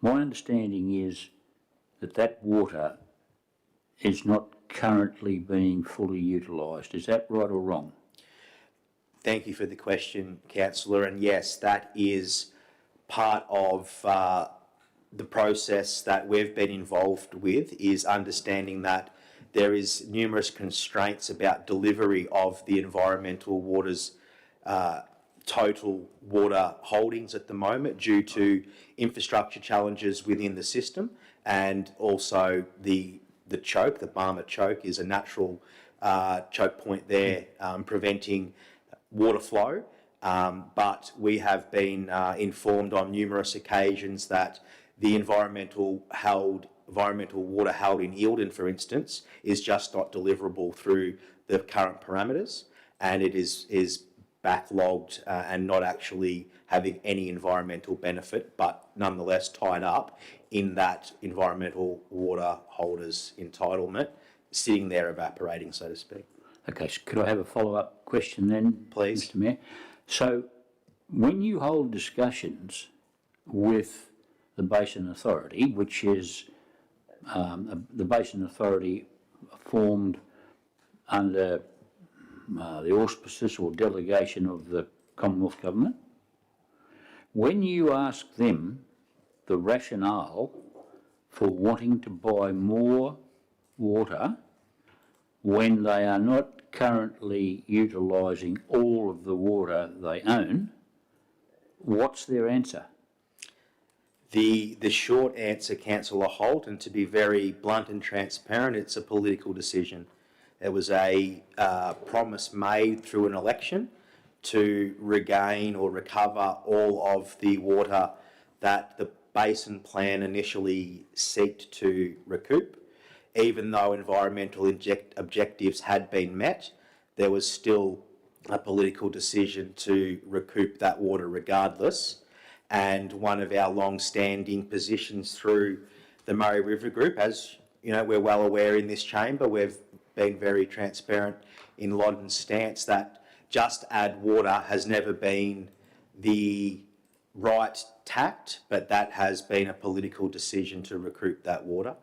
My understanding is that that water is not currently being fully utilised. Is that right or wrong? Thank you for the question, Councillor. And yes, that is part of the process that we've been involved with, is understanding that there is numerous constraints about delivery of the environmental waters total water holdings at the moment due to infrastructure challenges within the system, and also the choke, the Barmah choke, is a natural choke point there, preventing water flow. But we have been informed on numerous occasions that the environmental water held in Eildon, for instance, is just not deliverable through the current parameters, and it is backlogged and not actually having any environmental benefit, but nonetheless tied up in that environmental water holders entitlement, sitting there evaporating, so to speak. Okay, so could I have a follow-up question then, Please. Mr Mayor? So when you hold discussions with the Basin Authority, which is the Basin Authority formed under the auspices or delegation of the Commonwealth Government, when you ask them the rationale for wanting to buy more water when they are not currently utilising all of the water they own, what's their answer? The short answer, Councillor Holt, and to be very blunt and transparent, it's a political decision. There was a promise made through an election to regain or recover all of the water that the Basin Plan initially sought to recoup. Even though environmental objectives had been met, there was still a political decision to recoup that water regardless. and one of our long-standing positions through the Murray River Group. As you know, we're well aware in this chamber, we've been very transparent in Loddon's stance that just add water has never been the right tact, but that has been a political decision to recoup that water.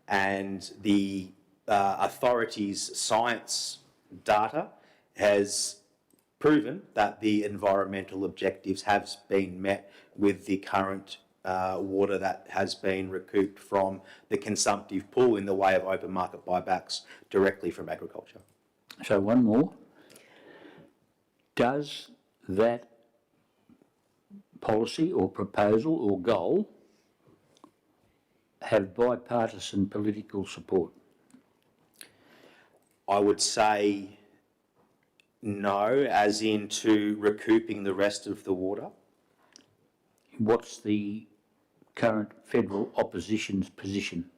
And the authorities' science data has proven that the environmental objectives have been met with the current water that has been recouped from the consumptive pool in the way of open market buybacks directly from agriculture. So one more. Does that policy or proposal or goal have bipartisan political support? I would say no, as into recouping the rest of the water. What's the current federal opposition's position?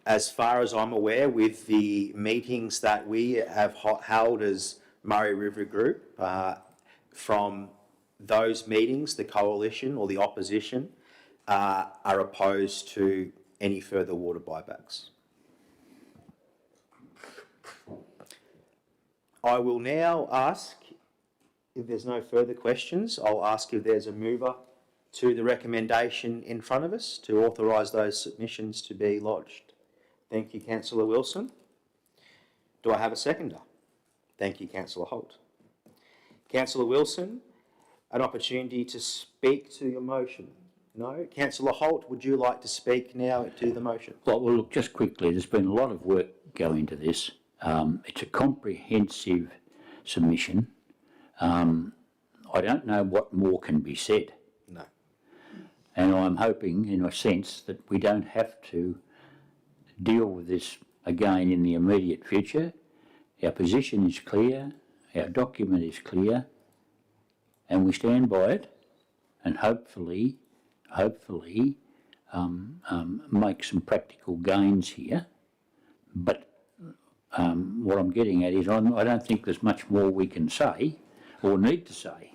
As far as I'm aware, with the meetings that we have held as Murray River Group, from those meetings, the coalition or the opposition are opposed to any further water buybacks. I will now ask, if there's no further questions, I'll ask if there's a mover to the recommendation in front of us to authorise those submissions to be lodged. Thank you, Councillor Wilson. Do I have a seconder? Thank you, Councillor Holt. Councillor Wilson, an opportunity to speak to your motion? No? Councillor Holt, would you like to speak now to the motion? Well, look, just quickly, there's been a lot of work going into this. It's a comprehensive submission. I don't know what more can be said. No. And I'm hoping, in a sense, that we don't have to deal with this again in the immediate future. Our position is clear, our document is clear, and we stand by it, and hopefully make some practical gains here. But what I'm getting at is I don't think there's much more we can say or need to say.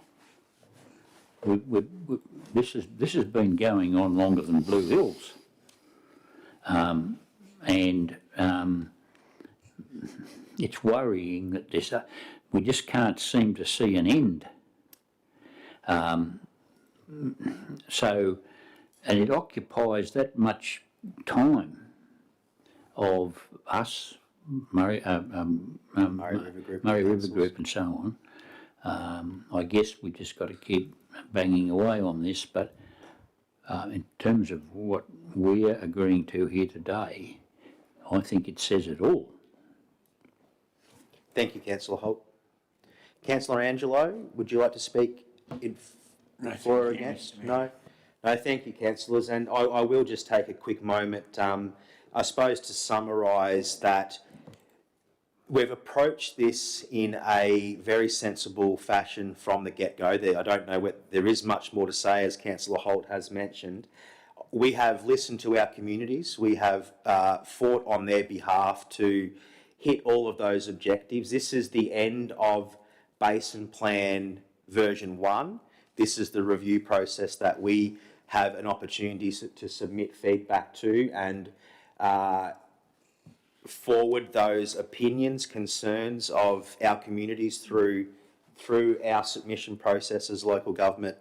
This has been going on longer than Blue Hills. And it's worrying that we just can't seem to see an end. And it occupies that much time of us, Murray River Group and so on. I guess we just got to keep banging away on this, but in terms of what we're agreeing to here today, I think it says it all. Thank you, Councillor Holt. Councillor Angelo, would you like to speak for or against? No? No, thank you, councillors. And I will just take a quick moment, I suppose, to summarise that we've approached this in a very sensible fashion from the get-go. I don't know what there is much more to say, as Councillor Holt has mentioned. We have listened to our communities. We have fought on their behalf to hit all of those objectives. This is the end of Basin Plan version 1. This is the review process that we have an opportunity to submit feedback to and forward those opinions, concerns of our communities through our submission process as local government.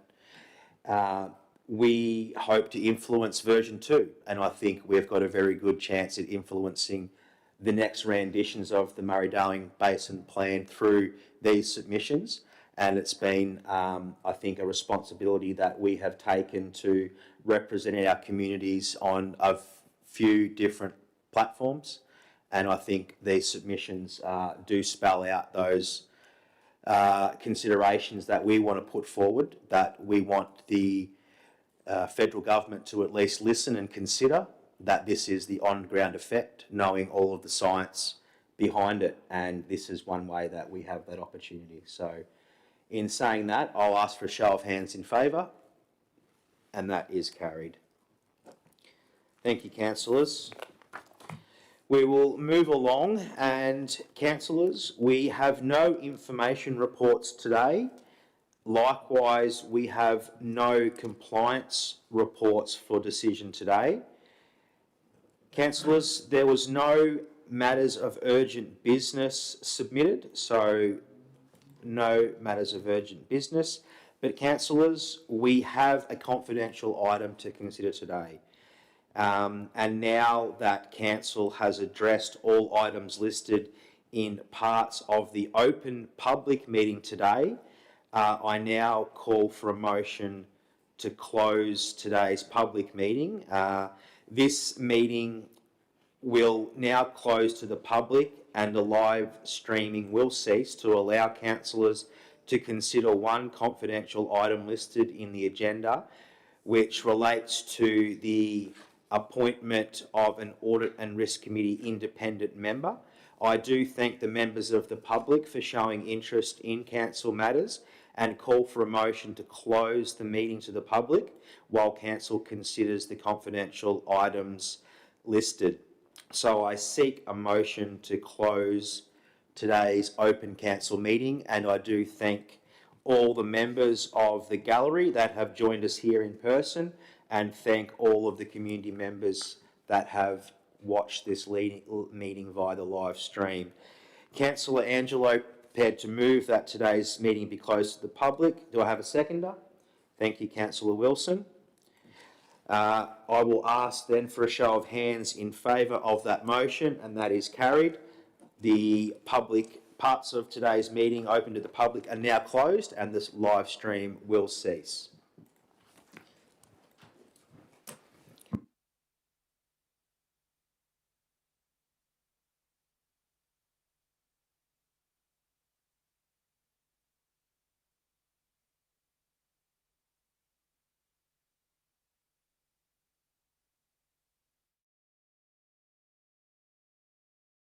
We hope to influence version 2, and I think we've got a very good chance at influencing the next renditions of the Murray-Darling Basin Plan through these submissions. And it's been, I think, a responsibility that we have taken to represent our communities on a few different platforms. And I think these submissions do spell out those considerations that we want to put forward, that we want the federal government to at least listen and consider, that this is the on-ground effect, knowing all of the science behind it. And this is one way that we have that opportunity. So in saying that, I'll ask for a show of hands in favour, and that is carried. Thank you, councillors. We will move along, and councillors, we have no information reports today. Likewise, we have no compliance reports for decision today. Councillors, there was no matters of urgent business submitted, so no matters of urgent business. But councillors, we have a confidential item to consider today. And now that council has addressed all items listed in parts of the open public meeting today, I now call for a motion to close today's public meeting. This meeting will now close to the public and the live streaming will cease to allow councillors to consider one confidential item listed in the agenda, which relates to the appointment of an Audit and Risk Committee independent member. I do thank the members of the public for showing interest in council matters and call for a motion to close the meeting to the public while council considers the confidential items listed. So I seek a motion to close today's open council meeting, and I do thank all the members of the gallery that have joined us here in person and thank all of the community members that have watched this meeting via the live stream. Councillor Angelo prepared to move that today's meeting be closed to the public. Do I have a seconder? Thank you, Councillor Wilson. I will ask then for a show of hands in favour of that motion, and that is carried. The public parts of today's meeting open to the public are now closed and this live stream will cease.